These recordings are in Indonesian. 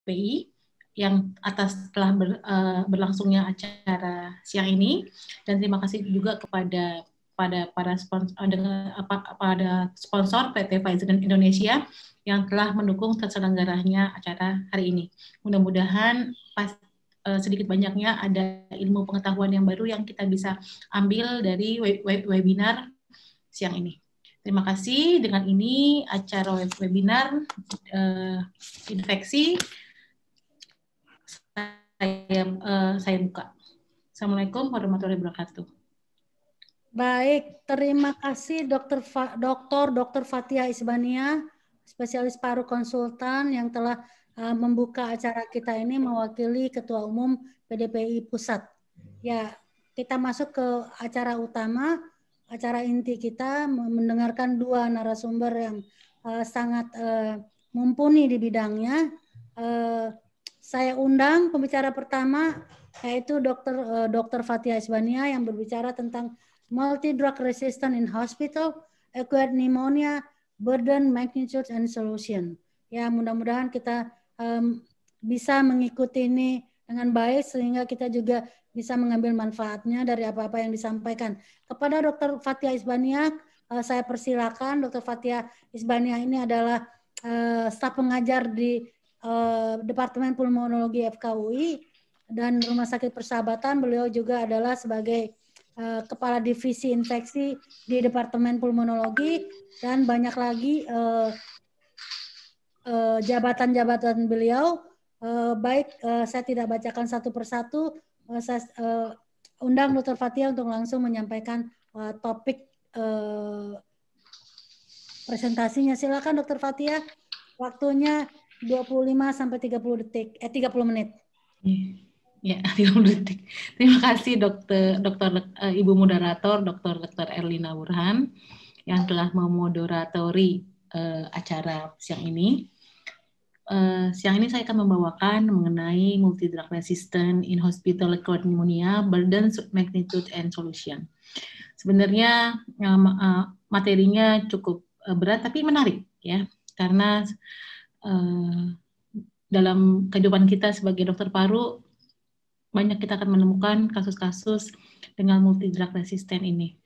PDPI yang atas telah berlangsungnya acara siang ini, dan terima kasih juga kepada para sponsor PT Pfizer Indonesia yang telah mendukung terselenggaranya acara hari ini. Mudah-mudahan sedikit banyaknya ada ilmu pengetahuan yang baru yang kita bisa ambil dari webinar siang ini. Terima kasih. Dengan ini acara webinar infeksi saya buka. Assalamualaikum warahmatullahi wabarakatuh. Baik, terima kasih Dr. Fathia Isbania, spesialis paru konsultan yang telah membuka acara kita ini mewakili Ketua Umum PDPI Pusat. Ya, kita masuk ke acara utama, acara inti kita mendengarkan dua narasumber yang sangat mumpuni di bidangnya. Saya undang pembicara pertama yaitu Dr. Fathia Isbania yang berbicara tentang multi-drug resistant in hospital, acquired pneumonia, burden, magnitude, and solution. Ya, mudah-mudahan kita bisa mengikuti ini dengan baik sehingga kita juga bisa mengambil manfaatnya dari apa-apa yang disampaikan. Kepada Dr. Fathia Isbania, saya persilakan. Dr. Fathia Isbania ini adalah staf pengajar di Departemen Pulmonologi FKUI dan Rumah Sakit Persahabatan. Beliau juga adalah sebagai Kepala Divisi Infeksi di Departemen Pulmonologi dan banyak lagi jabatan-jabatan beliau. Baik, saya tidak bacakan satu persatu. Saya undang Dr. Fathia untuk langsung menyampaikan topik presentasinya. Silakan Dr. Fathia. Waktunya 25 sampai 30 detik, 30 menit. Ya, 30 detik. Terima kasih Ibu Moderator, Dr. Erlina Burhan yang telah memoderatori acara siang ini. Siang ini saya akan membawakan mengenai multi-drug resistant in hospital acquired pneumonia, burden, magnitude, and solution. Sebenarnya materinya cukup berat tapi menarik ya, karena dalam kehidupan kita sebagai dokter paru banyak kita akan menemukan kasus-kasus dengan multi-drug resisten ini.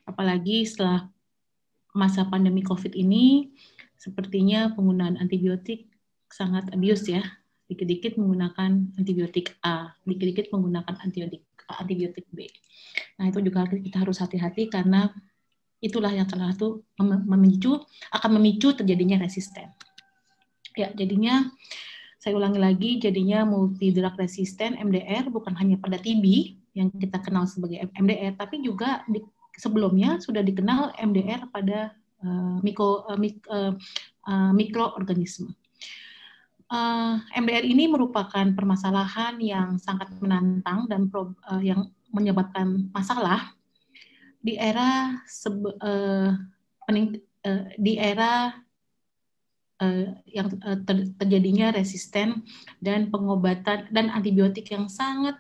Apalagi setelah masa pandemi COVID ini, sepertinya penggunaan antibiotik sangat abuse ya. Dikit-dikit menggunakan antibiotik A, dikit-dikit menggunakan antibiotik B. Nah, itu juga kita harus hati-hati karena itulah yang salah satu akan memicu terjadinya resisten. Ya, jadinya saya ulangi lagi, jadinya multi-drug resisten MDR bukan hanya pada TB yang kita kenal sebagai MDR, tapi juga sebelumnya sudah dikenal MDR pada mikroorganisme. MDR ini merupakan permasalahan yang sangat menantang dan yang menyebabkan masalah di era yang terjadinya resisten dan pengobatan dan antibiotik yang sangat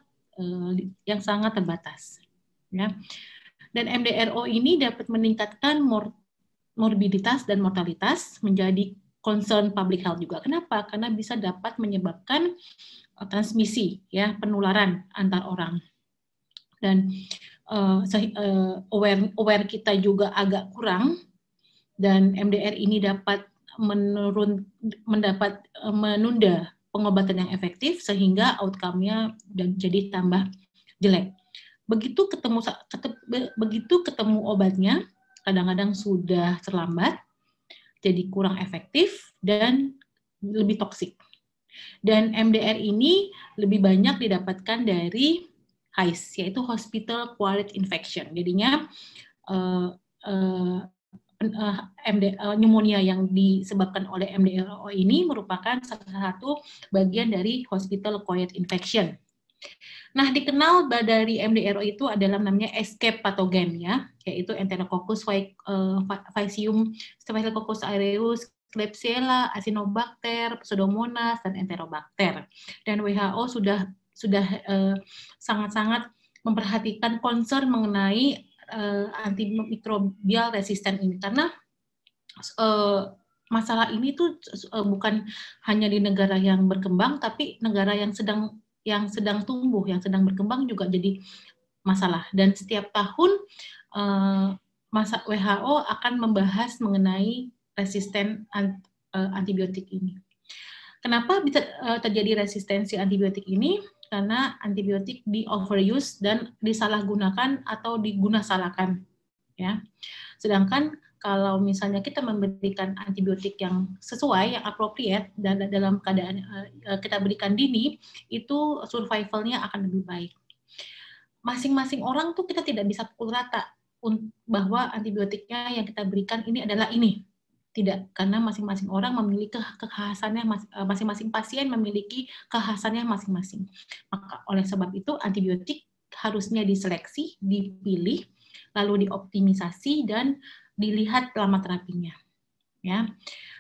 terbatas. Ya. Dan MDRO ini dapat meningkatkan morbiditas dan mortalitas menjadi concern public health juga. Kenapa? Karena bisa dapat menyebabkan transmisi, ya, penularan antar orang. Dan aware kita juga agak kurang, dan MDR ini dapat menunda pengobatan yang efektif sehingga outcome-nya jadi tambah jelek. Begitu ketemu obatnya, kadang-kadang sudah terlambat, jadi kurang efektif dan lebih toksik. Dan MDR ini lebih banyak didapatkan dari HAIS, yaitu Hospital Acquired Infection. Jadinya pneumonia yang disebabkan oleh MDRO ini merupakan salah satu bagian dari Hospital Acquired Infection. Nah, dikenal dari MDRO itu adalah namanya escape pathogen, ya, yaitu Enterococcus faecium, Staphylococcus aureus, Klebsiella, Acinetobacter, Pseudomonas, dan Enterobacter. Dan WHO sudah sangat-sangat memperhatikan concern mengenai antimikrobial resisten ini, karena masalah ini tuh bukan hanya di negara yang berkembang, tapi negara yang sedang tumbuh, yang sedang berkembang juga jadi masalah. Dan setiap tahun WHO akan membahas mengenai resisten antibiotik ini. Kenapa bisa terjadi resistensi antibiotik ini? Karena antibiotik di overuse dan disalahgunakan atau digunasalahkan, ya. Sedangkan kalau misalnya kita memberikan antibiotik yang sesuai, yang appropriate, dan dalam keadaan kita berikan dini, itu survival-nya akan lebih baik. Masing-masing orang tuh kita tidak bisa pukul rata bahwa antibiotiknya yang kita berikan ini adalah ini. Tidak, karena masing-masing orang memiliki kekhasannya, masing-masing pasien memiliki kekhasannya masing-masing. Maka oleh sebab itu antibiotik harusnya diseleksi, dipilih, lalu dioptimisasi dan dilihat lama terapinya. Ya,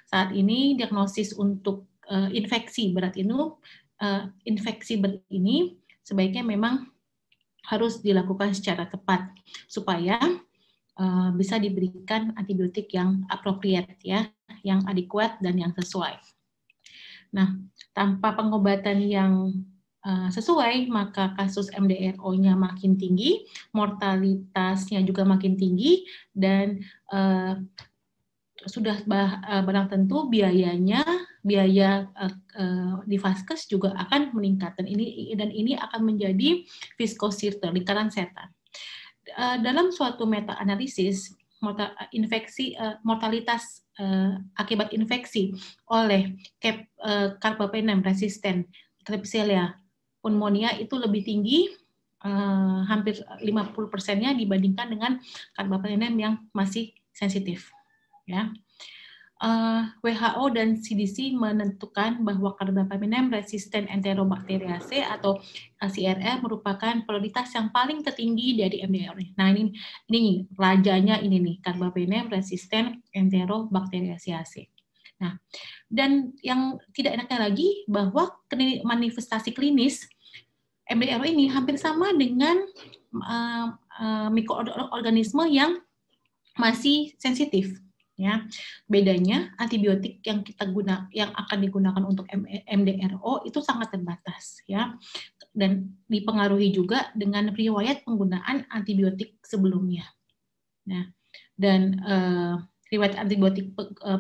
saat ini diagnosis untuk infeksi berat ini sebaiknya memang harus dilakukan secara tepat supaya bisa diberikan antibiotik yang appropriate, ya, yang adekuat dan yang sesuai. Nah, tanpa pengobatan yang sesuai, maka kasus MDRO-nya makin tinggi, mortalitasnya juga makin tinggi, dan sudah barang tentu biaya di vaskes juga akan meningkat, dan ini akan menjadi vicious circle, lingkaran setan. Dalam suatu meta-analisis, mortalitas akibat infeksi oleh carbapenem resisten Klebsiella pneumonia itu lebih tinggi, hampir 50%-nya dibandingkan dengan carbapenem yang masih sensitif. Ya. WHO dan CDC menentukan bahwa carbapenem resisten Enterobacteriaceae atau CRE merupakan prioritas yang paling tertinggi dari MDR. Nah, ini rajanya ini nih, carbapenem resisten Enterobacteriaceae. Nah, dan yang tidak enaknya lagi bahwa manifestasi klinis MDR ini hampir sama dengan mikroorganisme yang masih sensitif. Ya, bedanya antibiotik yang akan digunakan untuk MDRO itu sangat terbatas, ya, dan dipengaruhi juga dengan riwayat penggunaan antibiotik sebelumnya. Nah, dan riwayat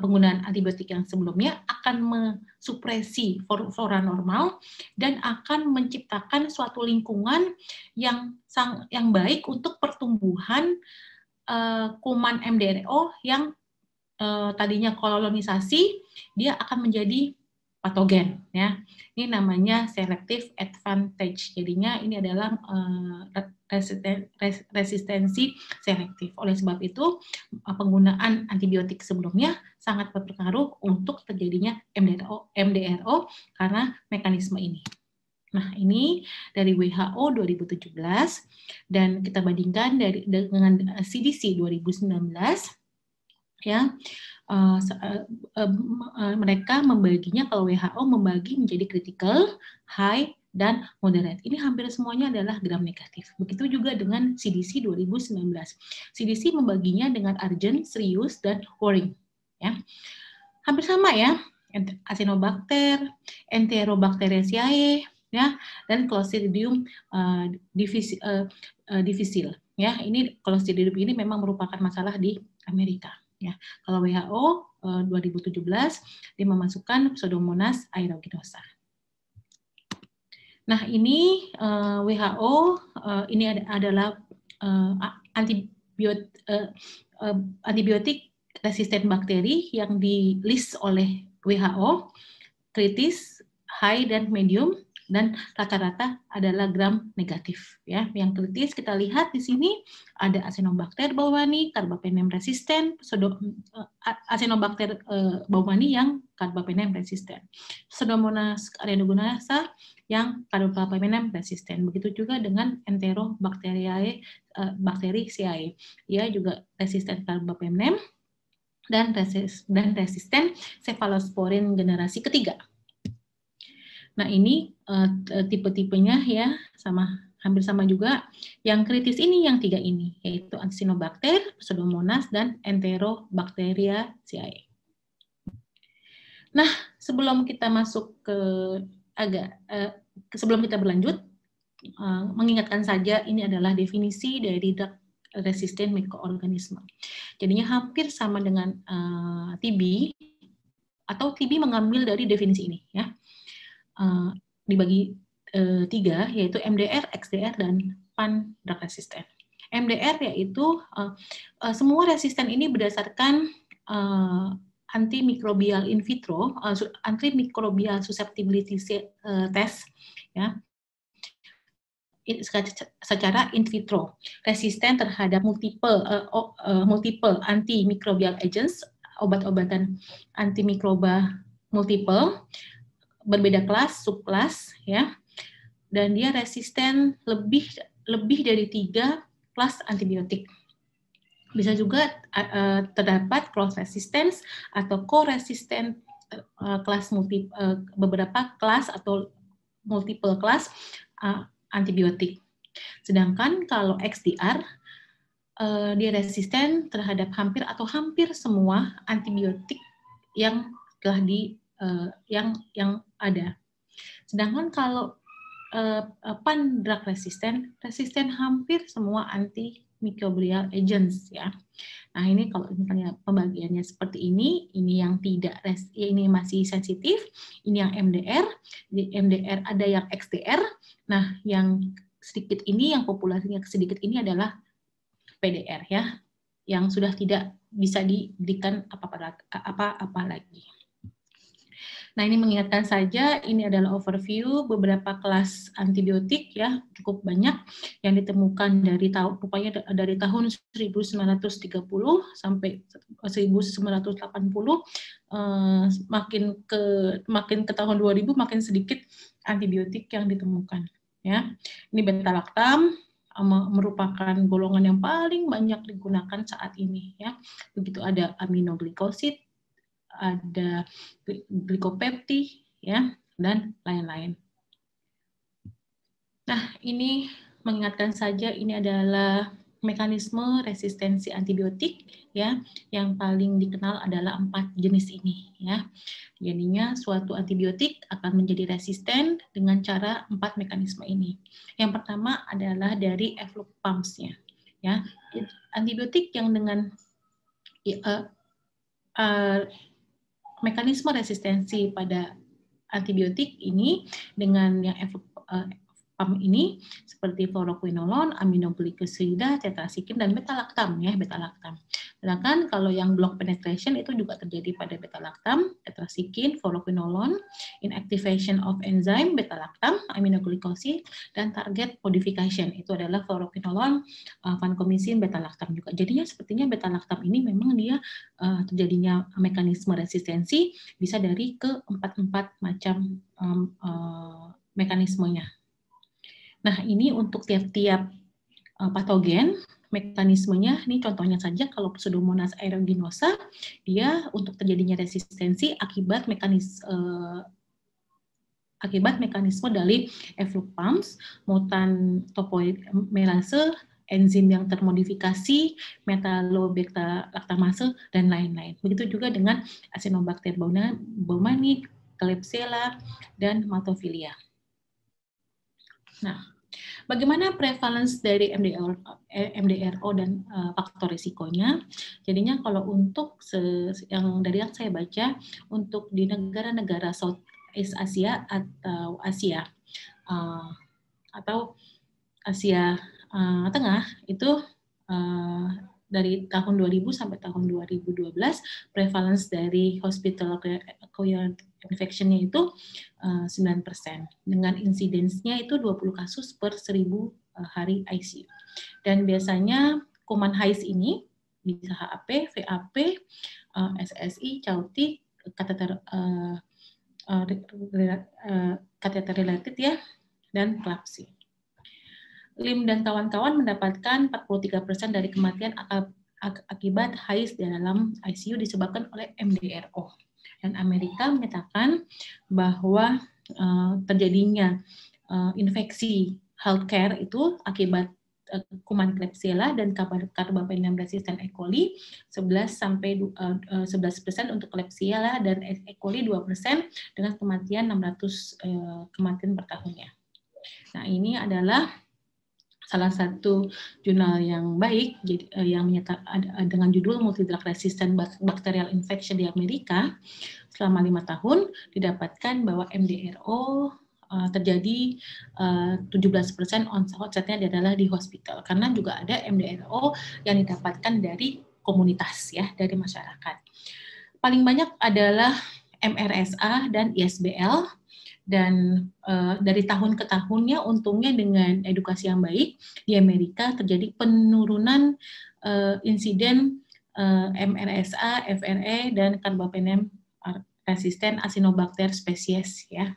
penggunaan antibiotik yang sebelumnya akan mensupresi flora normal dan akan menciptakan suatu lingkungan yang baik untuk pertumbuhan kuman MDRO yang tadinya kolonisasi, dia akan menjadi patogen, ya. Ini namanya selective advantage. Jadinya ini adalah resistensi selektif. Oleh sebab itu, penggunaan antibiotik sebelumnya sangat berpengaruh untuk terjadinya MDRO karena mekanisme ini. Nah, ini dari WHO 2017 dan kita bandingkan dengan CDC 2019. Ya, mereka membaginya, kalau WHO membagi menjadi critical, high, dan moderate. Ini hampir semuanya adalah gram negatif. Begitu juga dengan CDC 2019. CDC membaginya dengan urgent, serius, dan worrying. Ya, hampir sama ya. Acinetobacter, Enterobacteriaceae, ya, dan Clostridium difficile. Ya, ini Clostridium ini memang merupakan masalah di Amerika. Ya, kalau WHO 2017 dia memasukkan Pseudomonas aeruginosa. Nah, ini WHO ini adalah antibiotik resisten bakteri yang di-list oleh WHO, kritis, high, dan medium, dan rata-rata adalah gram negatif. Ya, yang kritis kita lihat di sini ada Acinetobacter baumannii, carbapenem resisten, Acinetobacter baumannii yang carbapenem resisten, Pseudomonas aeruginosa yang carbapenem resisten. Begitu juga dengan Enterobacteriaceae bakteri CAE, dia juga resisten carbapenem dan resisten cephalosporin generasi ketiga. Nah, ini tipe-tipenya ya, hampir sama juga. Yang kritis ini yang tiga ini, yaitu Acinetobacter, Pseudomonas, dan Enterobacteriaceae. Nah, sebelum kita masuk ke sebelum kita berlanjut, mengingatkan saja ini adalah definisi dari drug resistant mikroorganisme. Jadinya hampir sama dengan TB, atau TB mengambil dari definisi ini, ya. Dibagi 3, yaitu MDR, XDR, dan pan drug resistant. MDR yaitu semua resisten ini berdasarkan antimikrobial in vitro, antimikrobial susceptibility test, ya, secara in vitro, resisten terhadap multiple antimikrobial agents, obat-obatan antimikroba multiple, berbeda kelas, subkelas, ya, dan dia resisten lebih dari 3 kelas antibiotik. Bisa juga terdapat cross resistance atau co-resistant kelas beberapa kelas atau multiple kelas antibiotik. Sedangkan kalau XDR dia resisten terhadap hampir semua antibiotik yang telah yang ada. Sedangkan kalau pan drug resisten hampir semua antimicrobial agents, ya. Nah, ini kalau misalnya pembagiannya seperti ini yang tidak ini masih sensitif, ini yang MDR, di MDR ada yang XDR. Nah, yang sedikit ini, yang populasinya sedikit ini adalah PDR, ya, yang sudah tidak bisa diberikan apa-apa lagi. Nah, ini mengingatkan saja, ini adalah overview beberapa kelas antibiotik, ya, cukup banyak yang ditemukan dari tahun 1930 sampai 1980, makin ke tahun 2000 makin sedikit antibiotik yang ditemukan, ya. Ini beta-lactam merupakan golongan yang paling banyak digunakan saat ini, ya. Begitu ada aminoglycosid, ada glikopeptid, ya, dan lain-lain. Nah, ini mengingatkan saja, ini adalah mekanisme resistensi antibiotik, ya, yang paling dikenal adalah 4 jenis ini, ya. Jadinya suatu antibiotik akan menjadi resisten dengan cara 4 mekanisme ini. Yang pertama adalah dari efflux pumps-nya, ya. Antibiotik yang dengan mekanisme resistensi pada antibiotik ini dengan yang pump ini seperti fluoroquinolone, aminoglycosida, tetracycline, dan beta-lactam, ya, beta-lactam. Sedangkan kalau yang block penetration itu juga terjadi pada beta-lactam, tetracycline, fluoroquinolone, inactivation of enzyme, beta-lactam, aminoglycosid, dan target modification itu adalah fluoroquinolone, vancomycin, beta-lactam juga. Jadinya sepertinya beta-lactam ini memang dia terjadinya mekanisme resistensi bisa dari ke-4 macam mekanismenya. Nah, ini untuk tiap-tiap patogen, mekanismenya, ini contohnya saja kalau Pseudomonas aeruginosa, dia untuk terjadinya resistensi akibat mekanisme dari efflux pumps, mutan topoimerase, enzim yang termodifikasi, metalobeta-lactamase, dan lain-lain. Begitu juga dengan Acinetobacter baumannii, Klebsiella, dan Maltophilia. Nah, bagaimana prevalence dari MDRO dan faktor risikonya? Jadinya kalau untuk yang saya baca, untuk di negara-negara Southeast Asia atau Asia Tengah itu dari tahun 2000 sampai tahun 2012 prevalence dari hospital acquired infection-nya itu 9%, dengan insidensnya itu 20 kasus per 1000 hari ICU. Dan biasanya kuman HAIS ini bisa HAP, VAP, SSI, CAUTI, kateter related, ya, dan klapsi. Lim dan kawan-kawan mendapatkan 43% dari kematian akibat HAIS di dalam ICU disebabkan oleh MDRO. Dan Amerika menyatakan bahwa terjadinya infeksi healthcare itu akibat kuman Klebsiella dan carbapenem resistant E. coli 11% untuk Klebsiella dan E. coli 2% dengan kematian 600 kematian per tahunnya. Nah, ini adalah salah satu jurnal yang baik yang dengan judul Multidrug Resistant Bacterial Infection di Amerika selama 5 tahun didapatkan bahwa MDRO terjadi 17% onsetnya adalah di hospital, karena juga ada MDRO yang didapatkan dari komunitas ya, dari masyarakat. Paling banyak adalah MRSA dan ISBL. Dan dari tahun ke tahunnya untungnya dengan edukasi yang baik di Amerika terjadi penurunan insiden MRSA, FRE dan carbapenem resisten Acinetobacter spesies ya.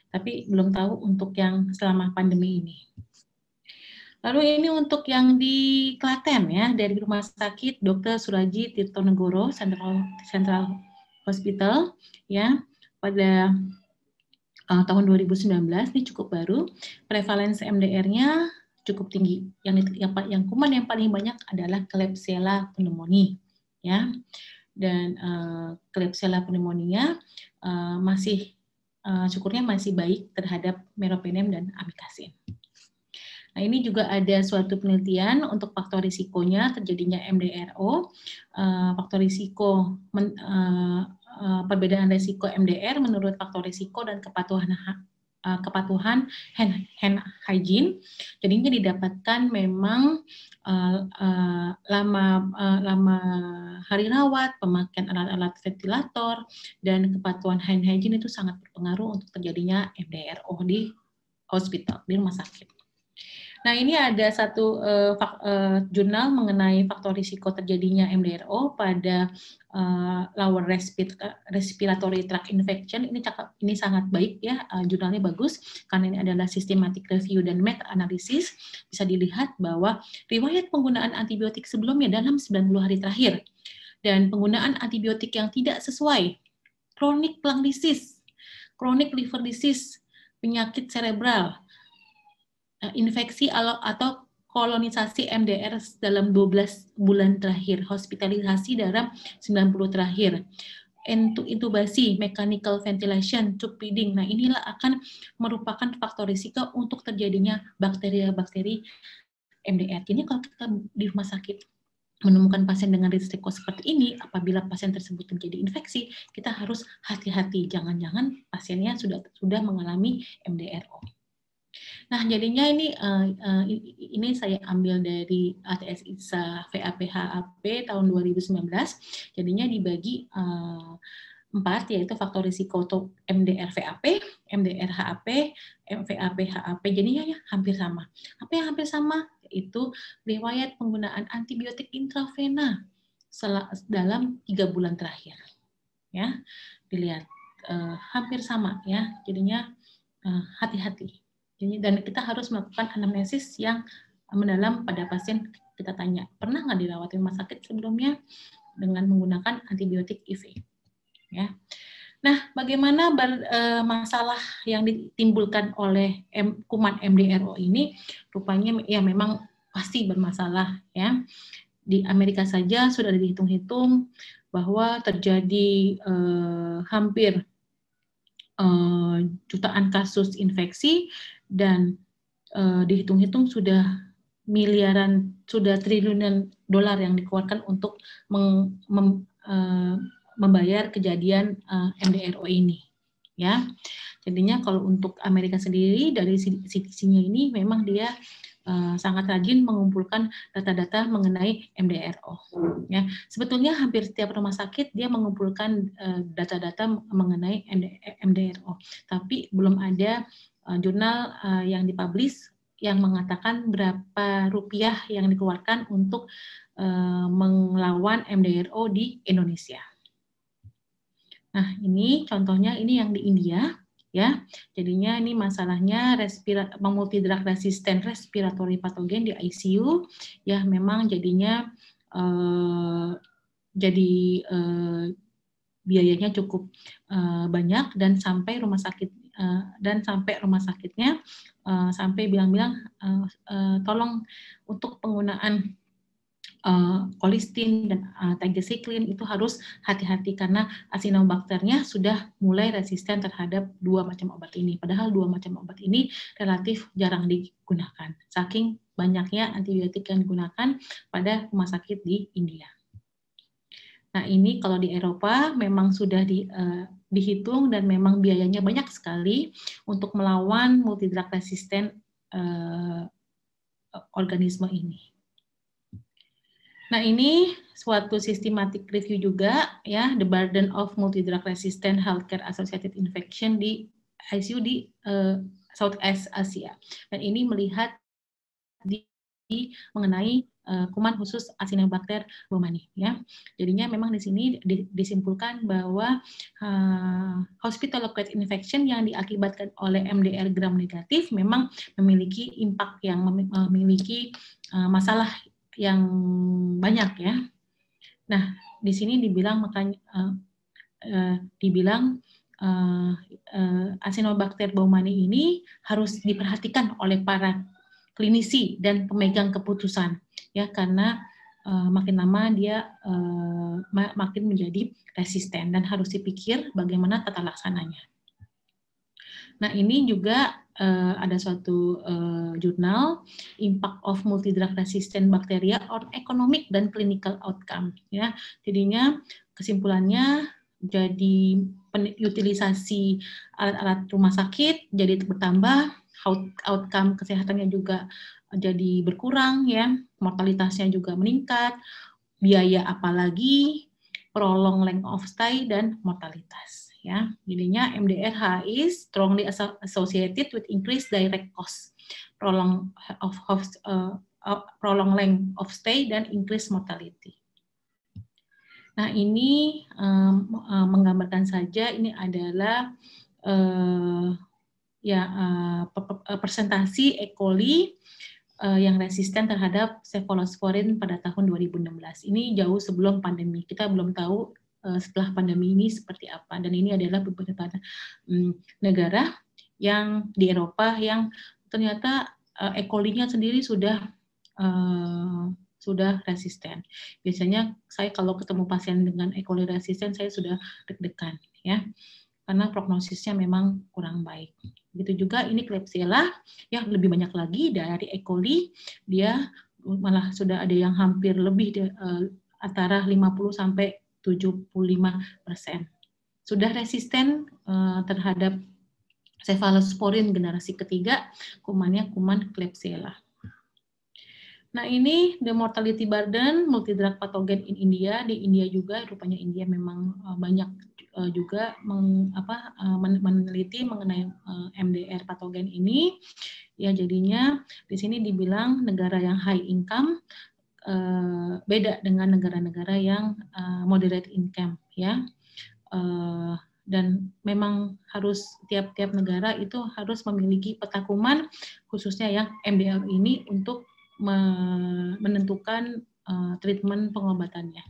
Tapi belum tahu untuk yang selama pandemi ini. Lalu ini untuk yang di Klaten ya, dari Rumah Sakit Dr. Suraji Tirtonegoro Central Hospital ya, pada tahun 2019, ini cukup baru, prevalensi MDR-nya cukup tinggi. Yang kuman yang paling banyak adalah Klebsiella pneumoniae, ya. Dan Klebsiella pneumoniae syukurnya masih baik terhadap meropenem dan amikasin. Nah, ini juga ada suatu penelitian untuk faktor risikonya terjadinya MDRO, faktor risiko perbedaan risiko MDR menurut faktor risiko dan kepatuhan hand hygiene. Jadinya didapatkan memang lama hari rawat, pemakaian alat-alat ventilator, dan kepatuhan hand hygiene itu sangat berpengaruh untuk terjadinya MDRO di hospital, di rumah sakit. Nah, ini ada satu jurnal mengenai faktor risiko terjadinya MDRO pada lower respiratory tract infection. Ini sangat baik ya, jurnalnya bagus karena ini adalah systematic review dan meta-analysis. Bisa dilihat bahwa riwayat penggunaan antibiotik sebelumnya dalam 90 hari terakhir dan penggunaan antibiotik yang tidak sesuai, chronic lung disease, chronic liver disease, penyakit serebral, infeksi atau kolonisasi MDR dalam 12 bulan terakhir, hospitalisasi dalam 90 terakhir, intubasi, mechanical ventilation, tube feeding. Nah, inilah akan merupakan faktor risiko untuk terjadinya bakteri MDR. Jadi kalau kita di rumah sakit menemukan pasien dengan risiko seperti ini, apabila pasien tersebut terjadi infeksi, kita harus hati-hati. Jangan-jangan pasiennya sudah mengalami MDRO. Nah, jadinya ini saya ambil dari ATS ISA VAP-HAP tahun 2019. Jadinya dibagi 4, yaitu faktor risiko untuk MDR VAP, MDR HAP, VAP HAP. Jadinya ya hampir sama. Apa yang hampir sama? Yaitu riwayat penggunaan antibiotik intravena dalam 3 bulan terakhir. Ya, dilihat hampir sama ya. Jadinya hati-hati. Dan kita harus melakukan anamnesis yang mendalam pada pasien. Kita tanya, pernah nggak dirawat di rumah sakit sebelumnya dengan menggunakan antibiotik IV? Ya. Nah, bagaimana masalah yang ditimbulkan oleh kuman MDRO ini? Rupanya ya memang pasti bermasalah. Ya. Di Amerika saja sudah dihitung-hitung bahwa terjadi hampir jutaan kasus infeksi dan dihitung-hitung sudah triliunan dolar yang dikeluarkan untuk membayar kejadian MDRO ini. Ya, jadinya kalau untuk Amerika sendiri dari CDC-nya ini memang dia sangat rajin mengumpulkan data-data mengenai MDRO. Ya, sebetulnya hampir setiap rumah sakit dia mengumpulkan data-data mengenai MDRO, tapi belum ada jurnal yang dipublish yang mengatakan berapa rupiah yang dikeluarkan untuk melawan MDRO di Indonesia. Nah, ini contohnya ini yang di India. Ya, jadinya ini masalahnya multidrug resistant respiratory pathogen di ICU. Ya, memang jadinya biayanya cukup banyak dan sampai rumah sakit dan sampai rumah sakitnya sampai bilang-bilang tolong untuk penggunaan colistin dan tigecycline itu harus hati-hati karena Acinetobacternya sudah mulai resisten terhadap 2 macam obat ini. Padahal 2 macam obat ini relatif jarang digunakan. Saking banyaknya antibiotik yang digunakan pada rumah sakit di India. Nah ini kalau di Eropa memang sudah dihitung dan memang biayanya banyak sekali untuk melawan multidrug resisten organisme ini. Nah ini suatu systematic review juga ya, the burden of multidrug resistant healthcare associated infection di ICU di Southeast Asia. Dan ini melihat mengenai kuman khusus Acinetobacter baumannii ya. Jadinya memang di sini disimpulkan bahwa hospital acquired infection yang diakibatkan oleh MDR gram negatif memang memiliki impact yang memiliki masalah yang banyak ya. Nah, di sini dibilang Acinetobacter baumannii ini harus diperhatikan oleh para klinisi dan pemegang keputusan ya, karena makin lama dia makin menjadi resisten dan harus dipikir bagaimana tata laksananya. Nah, ini juga ada suatu jurnal Impact of Multidrug Resistant Bacteria on Economic dan Clinical Outcome ya. Jadinya kesimpulannya jadi utilisasi alat-alat rumah sakit jadi bertambah, outcome kesehatannya juga jadi berkurang ya, mortalitasnya juga meningkat, biaya apalagi, prolong length of stay dan mortalitas. Ya, jadinya MDR is strongly associated with increased direct cost, prolong length of stay dan increased mortality. Nah ini menggambarkan saja ini adalah presentasi E. coli yang resisten terhadap cephalosporin pada tahun 2016. Ini jauh sebelum pandemi. Kita belum tahu setelah pandemi ini seperti apa, dan ini adalah beberapa negara yang di Eropa yang ternyata E. coli-nya sendiri sudah resisten. Biasanya saya kalau ketemu pasien dengan E. coli resisten saya sudah deg-degan ya, karena prognosisnya memang kurang baik. Begitu juga ini Klebsiella ya, lebih banyak lagi dari E. coli, dia malah sudah ada yang hampir lebih antara 50 sampai 75% sudah resisten terhadap cephalosporin generasi ketiga, kumannya kuman Klebsiella. Nah ini the mortality burden multidrug pathogen in India. Di India juga rupanya India memang banyak juga meneliti mengenai MDR patogen ini. Ya jadinya di sini dibilang negara yang high income beda dengan negara-negara yang moderate income ya, dan memang harus tiap-tiap negara itu harus memiliki peta kuman khususnya yang MDR ini untuk menentukan treatment pengobatannya.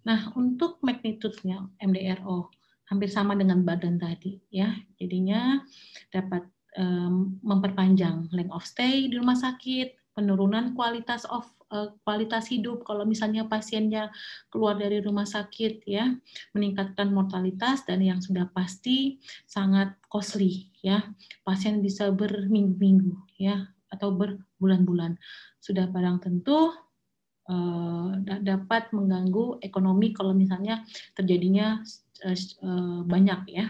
Nah untuk magnitude-nya MDRO hampir sama dengan badan tadi ya, jadinya dapat memperpanjang length of stay di rumah sakit, penurunan kualitas hidup kalau misalnya pasiennya keluar dari rumah sakit ya, meningkatkan mortalitas, dan yang sudah pasti sangat costly ya, pasien bisa berminggu-minggu ya atau berbulan-bulan, sudah barang tentu dapat mengganggu ekonomi kalau misalnya terjadinya banyak ya.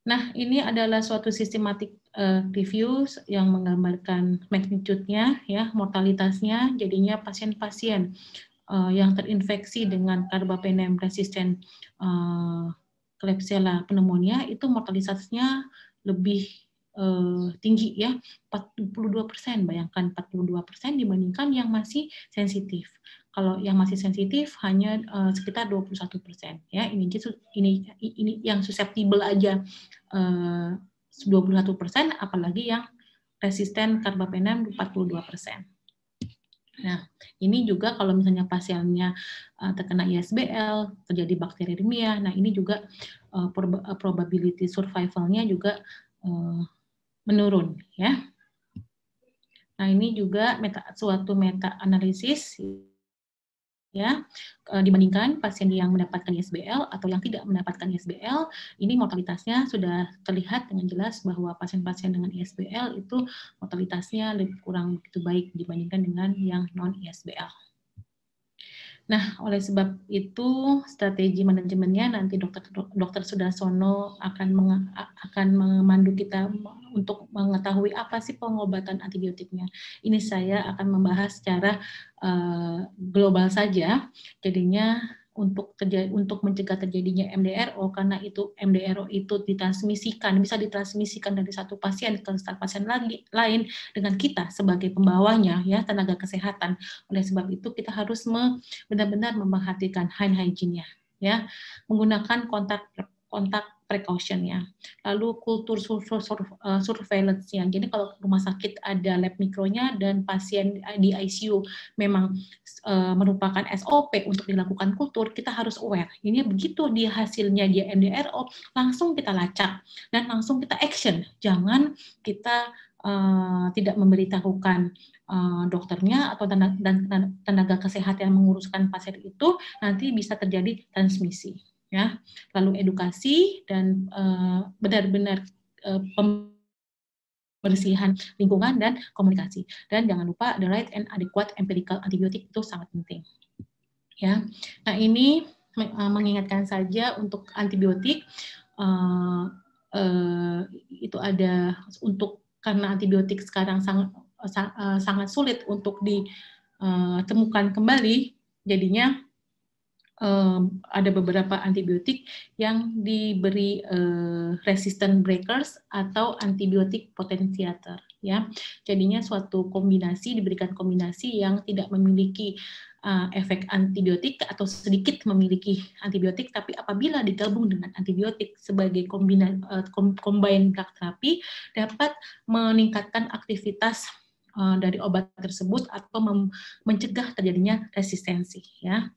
Nah, ini adalah suatu systematic review yang menggambarkan magnitude-nya, ya, mortalitasnya. Jadinya pasien-pasien yang terinfeksi dengan carbapenem resistant Klebsiella pneumonia itu mortalitasnya lebih tinggi ya, 42%. Bayangkan 42% dibandingkan yang masih sensitif. Kalau yang masih sensitif hanya sekitar 21%. Ya, ini yang susceptible aja 21%, apalagi yang resisten carbapenem 42%. Nah, ini juga kalau misalnya pasiennya terkena ISBL, terjadi bakteriemia, nah ini juga probability survival-nya juga menurun, ya. Nah, ini juga suatu meta analisis, ya, dibandingkan pasien yang mendapatkan ISBL atau yang tidak mendapatkan ISBL, ini mortalitasnya sudah terlihat dengan jelas bahwa pasien-pasien dengan ISBL itu mortalitasnya lebih kurang begitu baik dibandingkan dengan yang non ISBL. Nah, oleh sebab itu strategi manajemennya nanti Dokter Sudarsono akan memandu kita untuk mengetahui apa sih pengobatan antibiotiknya. Ini saya akan membahas secara global saja. Jadinya untuk mencegah terjadinya MDRO, karena itu MDRO itu bisa ditransmisikan dari satu pasien ke pasien lain dengan kita sebagai pembawanya, ya, tenaga kesehatan. Oleh sebab itu kita harus benar-benar memperhatikan hand hygiene-nya, ya, menggunakan kontak precaution-nya, lalu kultur surveillance-nya. Jadi kalau rumah sakit ada lab mikronya dan pasien di ICU memang merupakan SOP untuk dilakukan kultur, kita harus aware. Ini begitu dia hasilnya dia MDRO, langsung kita lacak dan langsung kita action. Jangan kita tidak memberitahukan dokternya atau tenaga kesehatan yang menguruskan pasien itu, nanti bisa terjadi transmisi. Ya, lalu edukasi dan benar-benar pembersihan lingkungan dan komunikasi. Dan jangan lupa the right and adequate empirical antibiotik itu sangat penting. Ya, nah ini mengingatkan saja untuk antibiotik itu ada karena antibiotik sekarang sangat sulit untuk ditemukan kembali, jadinya ada beberapa antibiotik yang diberi resistant breakers atau antibiotik potentiator, ya. Jadinya diberikan kombinasi yang tidak memiliki efek antibiotik atau sedikit memiliki antibiotik, tapi apabila digabung dengan antibiotik sebagai combined drug therapy dapat meningkatkan aktivitas dari obat tersebut atau mencegah terjadinya resistensi, ya.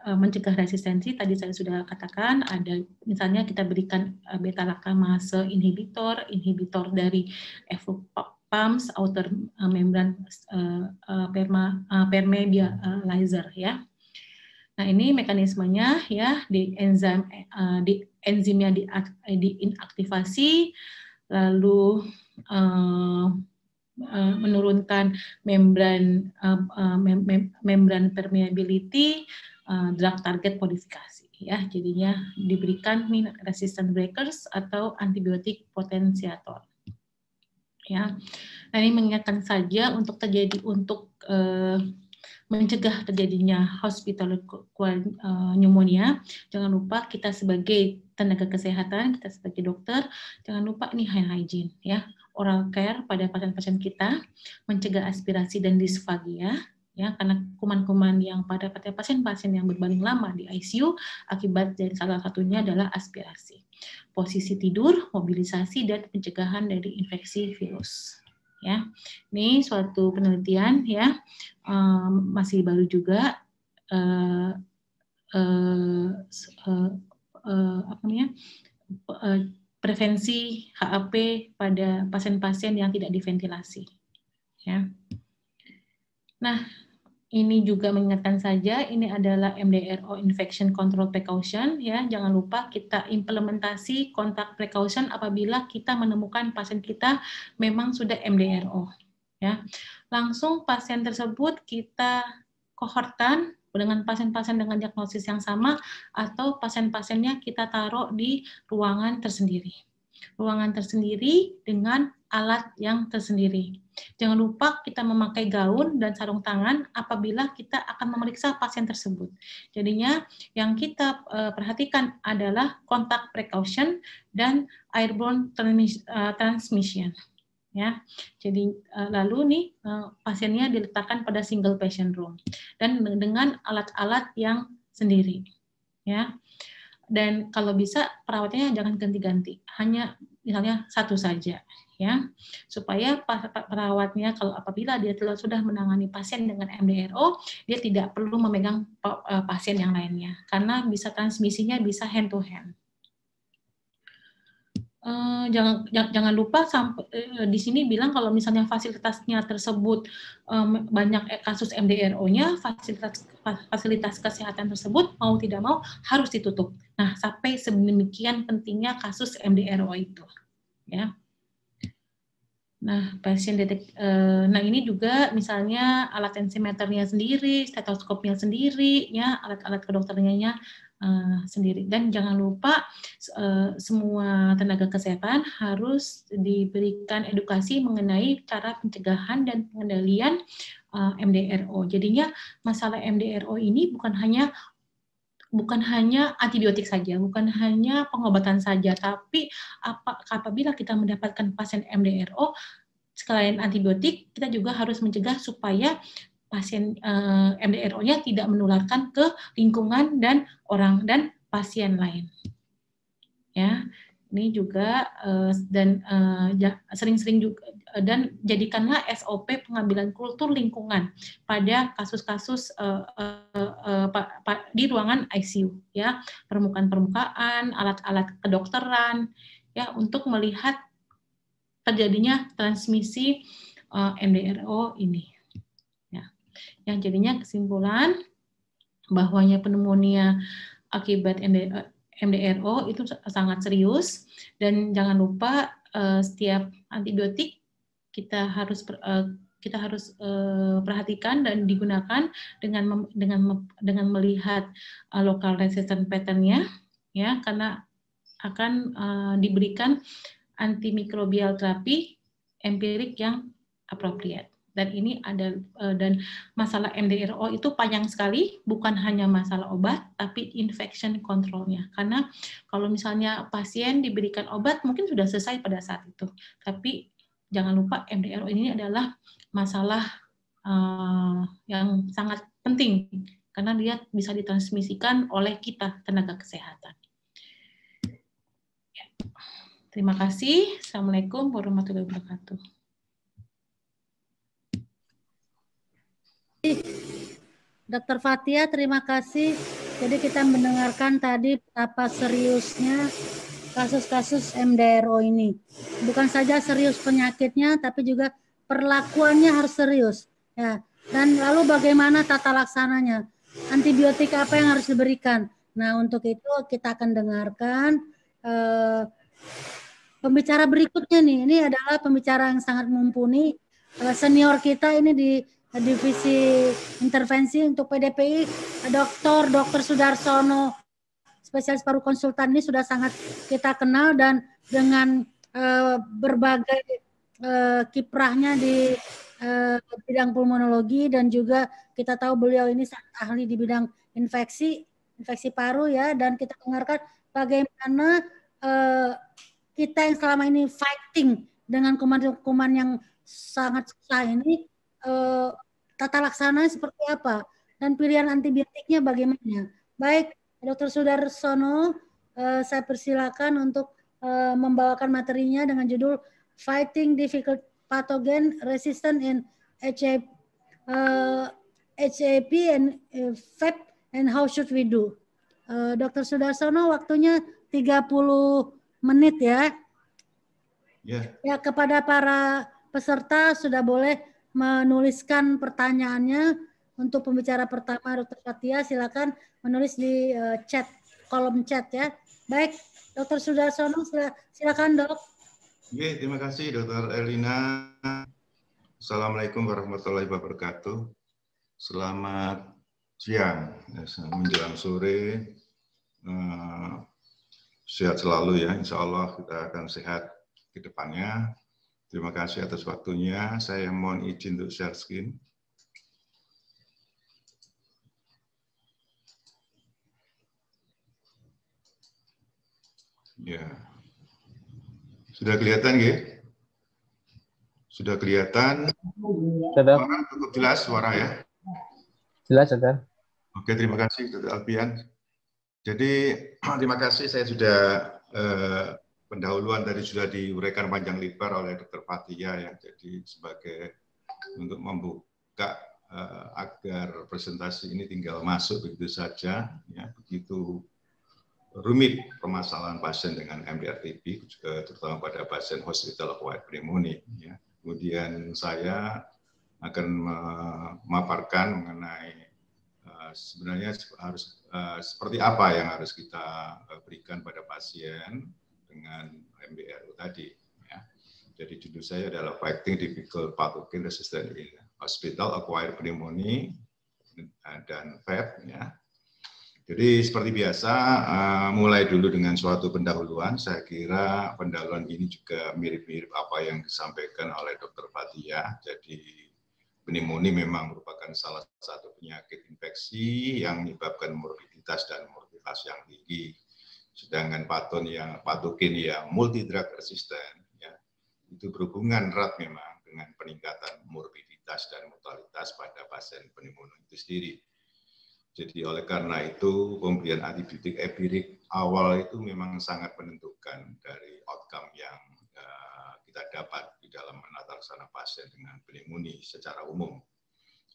Mencegah resistensi tadi saya sudah katakan, ada misalnya kita berikan beta lactamase inhibitor dari EFUPAMS outer membrane permeabilizer, ya. Nah, ini mekanismenya, ya, enzimnya diinaktivasi, lalu menurunkan membran permeability, drug target modifikasi, ya. Jadinya diberikan resistant breakers atau antibiotik potentiator, ya. Nah, ini mengingatkan saja untuk mencegah terjadinya hospital pneumonia. Jangan lupa kita sebagai tenaga kesehatan, kita sebagai dokter, jangan lupa ini hand hygiene, ya. Oral care pada pasien-pasien kita, mencegah aspirasi dan disfagia, ya, karena kuman-kuman yang pada pasien-pasien yang berbaring lama di ICU akibat dari salah satunya adalah aspirasi. Posisi tidur, mobilisasi, dan pencegahan dari infeksi virus. Ya, ini suatu penelitian, ya, masih baru juga, prevensi HAP pada pasien-pasien yang tidak diventilasi, ya. Nah, ini juga mengingatkan saja, ini adalah MDRO infection control precaution, ya. Jangan lupa kita implementasi kontak precaution apabila kita menemukan pasien kita memang sudah MDRO, ya. Langsung pasien tersebut kita kohortan dengan pasien-pasien dengan diagnosis yang sama, atau pasien-pasiennya kita taruh di ruangan tersendiri. Ruangan tersendiri dengan alat yang tersendiri. Jangan lupa kita memakai gaun dan sarung tangan apabila kita akan memeriksa pasien tersebut. Jadinya yang kita perhatikan adalah kontak precaution dan airborne transmission. Ya, jadi lalu nih pasiennya diletakkan pada single patient room dan dengan alat-alat yang sendiri, ya. Dan kalau bisa perawatnya jangan ganti-ganti, hanya misalnya satu saja, ya, supaya perawatnya kalau apabila dia sudah menangani pasien dengan MDRO, dia tidak perlu memegang pasien yang lainnya, karena bisa transmisinya bisa hand to hand. Jangan lupa di sini bilang kalau misalnya fasilitasnya tersebut banyak kasus MDRO-nya, fasilitas kesehatan tersebut mau tidak mau harus ditutup. Nah, sampai sedemikian pentingnya kasus MDRO itu, ya. Nah, nah ini juga misalnya alat tensimeternya sendiri, stetoskopnya sendiri, ya, alat-alat kedokterannya sendiri. Dan jangan lupa semua tenaga kesehatan harus diberikan edukasi mengenai cara pencegahan dan pengendalian MDRO. Jadinya masalah MDRO ini bukan hanya antibiotik saja, bukan hanya pengobatan saja, tapi apabila kita mendapatkan pasien MDRO, selain antibiotik, kita juga harus mencegah supaya pasien MDRO-nya tidak menularkan ke lingkungan dan orang dan pasien lain. Ya, ini juga dan sering-sering juga dan jadikanlah SOP pengambilan kultur lingkungan pada kasus-kasus di ruangan ICU, ya, permukaan, alat-alat kedokteran, ya, untuk melihat terjadinya transmisi MDRO ini. Ya, yang jadinya kesimpulan bahwanya pneumonia akibat MDRO itu sangat serius, dan jangan lupa setiap antibiotik kita harus perhatikan dan digunakan dengan melihat local resistance pattern-nya, ya, karena akan diberikan antimikrobial terapi empirik yang appropriate. Dan ini ada dan masalah MDRO itu panjang sekali, bukan hanya masalah obat, tapi infection control-nya. Karena kalau misalnya pasien diberikan obat, mungkin sudah selesai pada saat itu. Tapi jangan lupa MDRO ini adalah masalah yang sangat penting, karena dia bisa ditransmisikan oleh kita, tenaga kesehatan. Terima kasih. Assalamualaikum warahmatullahi wabarakatuh. Dr. Fathia, terima kasih. Jadi kita mendengarkan tadi betapa seriusnya kasus-kasus MDRO ini. Bukan saja serius penyakitnya, tapi juga perlakuannya harus serius. Ya. Dan lalu bagaimana tata laksananya? Antibiotik apa yang harus diberikan? Nah, untuk itu kita akan dengarkan pembicara berikutnya nih. Ini adalah pembicara yang sangat mumpuni. Senior kita ini di divisi intervensi untuk PDPI, Dr. Sudarsono, spesialis paru konsultan, ini sudah sangat kita kenal, dan dengan berbagai kiprahnya di bidang pulmonologi, dan juga kita tahu beliau ini sangat ahli di bidang infeksi paru, ya. Dan kita dengarkan bagaimana kita yang selama ini fighting dengan kuman-kuman yang sangat susah ini, tata laksananya seperti apa, dan pilihan antibiotiknya bagaimana. Baik, Dr. Sudarsono, saya persilakan untuk membawakan materinya dengan judul Fighting Difficult Pathogen Resistant in HAP and FEP and How Should We Do. Dr. Sudarsono, waktunya 30 menit, ya. Ya, kepada para peserta sudah boleh menuliskan pertanyaannya. Untuk pembicara pertama, Dr. Fathia, silakan menulis di kolom chat, ya. Baik, Dr. Sudarsono, silakan, Dok. Oke, terima kasih Dr. Elina. Assalamualaikum warahmatullahi wabarakatuh. Selamat siang, menjelang sore. Sehat selalu, ya. Insya Allah kita akan sehat ke depannya. Terima kasih atas waktunya. Saya mohon izin untuk share screen. Ya. Sudah kelihatan, ya? Sudah kelihatan? Sudah. Suara cukup jelas suara, ya? Jelas, Dr. Oke, terima kasih Dr. Alfian. Jadi terima kasih, saya sudah pendahuluan tadi sudah diuraikan panjang lebar oleh Dr. Fathia ya. Jadi sebagai untuk membuka agar presentasi ini tinggal masuk begitu saja, ya, begitu rumit permasalahan pasien dengan MDR-TB, juga terutama pada pasien hospital acquired pneumonia. Ya. Kemudian saya akan memaparkan mengenai sebenarnya harus seperti apa yang harus kita berikan pada pasien dengan MDR tadi. Ya. Jadi judul saya adalah Fighting Difficult Pathogen Resistant in Hospital Acquired Pneumonia dan FAP. Ya. Jadi seperti biasa, mulai dulu dengan suatu pendahuluan. Saya kira pendahuluan ini juga mirip-mirip apa yang disampaikan oleh Dr. Fathia. Jadi pneumonia memang merupakan salah satu penyakit infeksi yang menyebabkan morbiditas dan mortalitas yang tinggi. Sedangkan patogen yang multi drug resistant, ya, itu berhubungan erat memang dengan peningkatan morbiditas dan mortalitas pada pasien pneumonia itu sendiri. Jadi oleh karena itu pemberian antibiotik empirik awal itu memang sangat menentukan dari outcome yang kita dapat di dalam menata laksana pasien dengan pneumonia secara umum.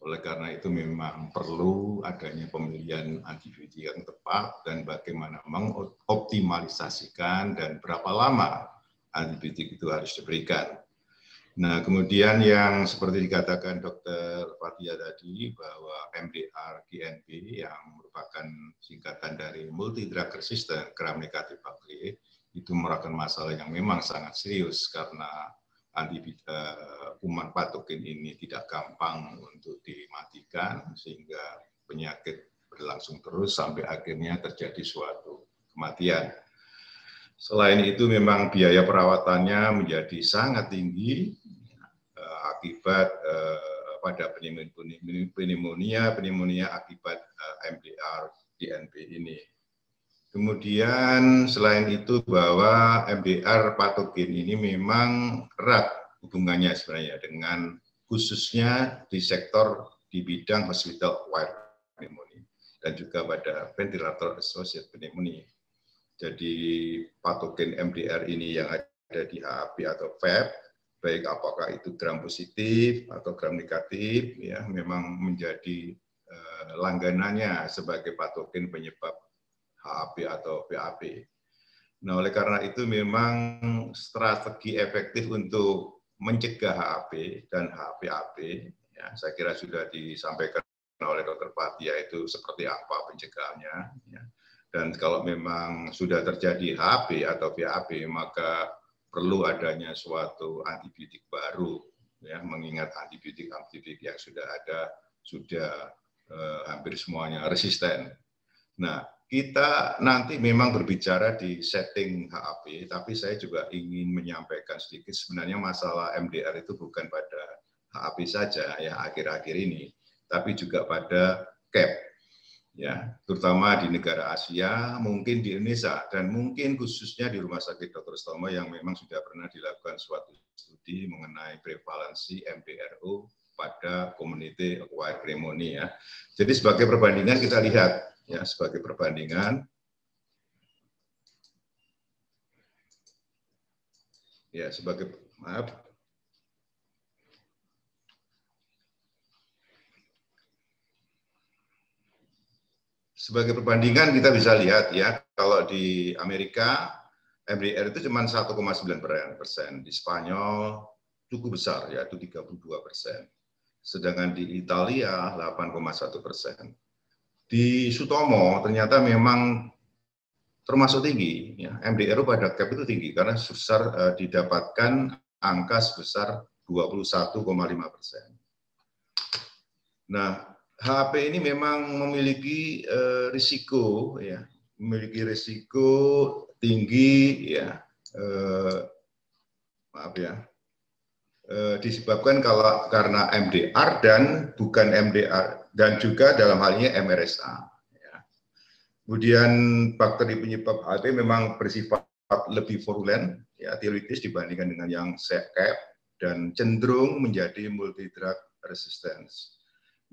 Oleh karena itu memang perlu adanya pemilihan antibiotik yang tepat dan bagaimana mengoptimalisasikan dan berapa lama antibiotik itu harus diberikan. Nah, kemudian yang seperti dikatakan Dr. Fathia tadi bahwa MDR-GNP yang merupakan singkatan dari multi drug resistant gram-negatif bakteri itu merupakan masalah yang memang sangat serius karena kuman patogen ini tidak gampang untuk dimatikan sehingga penyakit berlangsung terus sampai akhirnya terjadi suatu kematian. Selain itu memang biaya perawatannya menjadi sangat tinggi akibat pada pneumonia akibat MDR-GNP ini. Kemudian selain itu bahwa MDR patogen ini memang erat hubungannya sebenarnya dengan khususnya di sektor di bidang hospital acquired pneumonia dan juga pada ventilator associated pneumonia. Jadi patogen MDR ini yang ada di HAP atau FAP, baik apakah itu gram positif atau gram negatif, ya memang menjadi langganannya sebagai patogen penyebab HAP atau VAP. Nah, oleh karena itu memang strategi efektif untuk mencegah HAP dan VAP, ya, saya kira sudah disampaikan oleh Dr. Fathia itu seperti apa pencegahannya. Ya. Dan kalau memang sudah terjadi HP atau VAP, maka perlu adanya suatu antibiotik baru, ya, mengingat antibiotik yang sudah ada sudah hampir semuanya resisten. Nah, kita nanti memang berbicara di setting HAP, tapi saya juga ingin menyampaikan sedikit sebenarnya masalah MDR itu bukan pada HAP saja ya akhir-akhir ini, tapi juga pada CAP. Ya, terutama di negara Asia, mungkin di Indonesia, dan mungkin khususnya di Rumah Sakit Dr. Sutomo yang memang sudah pernah dilakukan suatu studi mengenai prevalensi MDRO pada community acquired pneumonia. Jadi sebagai perbandingan kita lihat, ya sebagai perbandingan, ya sebagai Sebagai perbandingan kita bisa lihat ya, kalau di Amerika MDR itu cuma 1,9%, di Spanyol cukup besar yaitu 32%, sedangkan di Italia 8,1%. Di Sutomo ternyata memang termasuk tinggi, ya. MDR pada CAP itu tinggi karena sebesar didapatkan angka sebesar 21,5%. Nah, HP ini memang memiliki risiko, ya, memiliki risiko tinggi, ya, disebabkan karena MDR dan bukan MDR dan juga dalam hal ini MRSA. Ya. Kemudian bakteri penyebab HP memang bersifat lebih virulen, ya, teoritis dibandingkan dengan yang CAP dan cenderung menjadi multi drug resistance.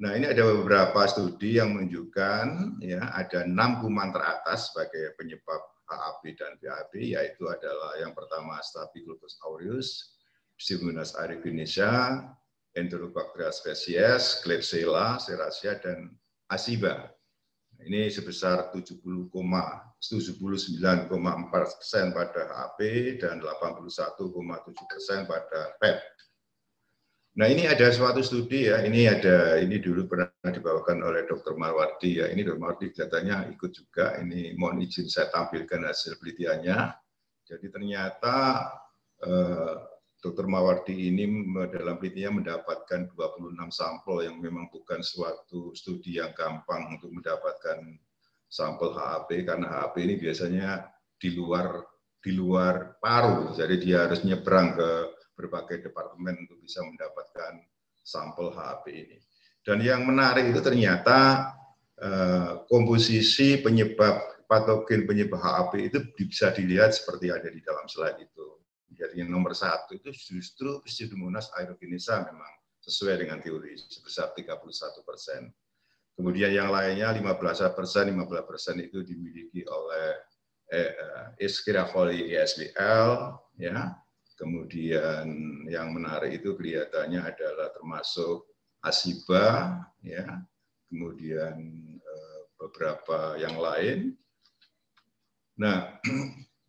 Nah, ini ada beberapa studi yang menunjukkan ya ada 6 kuman teratas sebagai penyebab HAP dan BAP, yaitu adalah yang pertama Staphylococcus aureus, Pseudomonas aeruginosa, Enterobacter species, Klebsiella, Serratia, dan Asiba. Ini sebesar 79,4% pada HAP dan 81,7% pada PEP. Nah, ini ada suatu studi ya, ini dulu pernah dibawakan oleh Dr. Marwardi ya, ini Dr. Marwardi kelihatannya ikut juga, ini mohon izin saya tampilkan hasil penelitiannya. Jadi ternyata Dr. Marwardi ini dalam penelitiannya mendapatkan 26 sampel yang memang bukan suatu studi yang gampang untuk mendapatkan sampel HAP, karena HAP ini biasanya di luar paru, jadi dia harus nyebrang ke berbagai departemen untuk bisa mendapatkan sampel HAP ini. Dan yang menarik itu ternyata komposisi penyebab patogen penyebab HAP itu bisa dilihat seperti ada di dalam slide itu. Jadi yang nomor 1 itu justru Pseudomonas aeruginosa memang sesuai dengan teori sebesar 31%. Kemudian yang lainnya 15% itu dimiliki oleh Escherichia coli ESBL, ya. Kemudian yang menarik itu kelihatannya adalah termasuk Asiba, ya. Kemudian beberapa yang lain. Nah,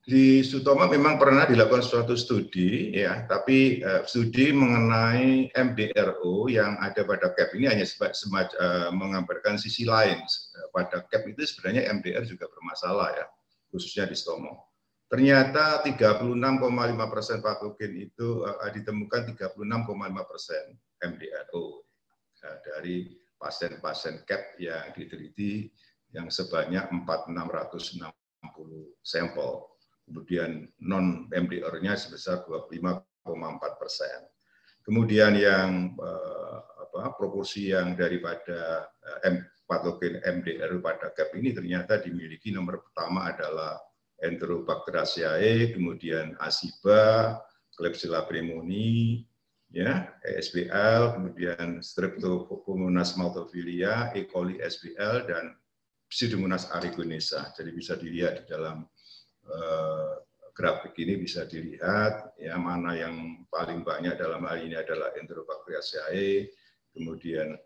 di Sutoma memang pernah dilakukan suatu studi, ya, tapi studi mengenai MDRO yang ada pada CAP ini hanya menggambarkan sisi lain. Pada CAP itu sebenarnya MDR juga bermasalah, ya, khususnya di Stomo. Ternyata 36,5% patogen itu ditemukan 36,5% MDRO dari pasien-pasien CAP yang diteliti yang sebanyak 4.660 sampel. Kemudian non MDR-nya sebesar 25,4%. Kemudian yang proporsi yang daripada patogen MDR pada CAP ini ternyata dimiliki nomor pertama adalah Enterobacteriaceae, kemudian Asiba, Klebsiella pneumoniae, ya, ESBL, kemudian Streptococcus maltophilia, E. coli SBL, dan Pseudomonas aeruginosa. Jadi bisa dilihat di dalam grafik ini, bisa dilihat ya mana yang paling banyak dalam hal ini adalah Enterobacteriaceae, kemudian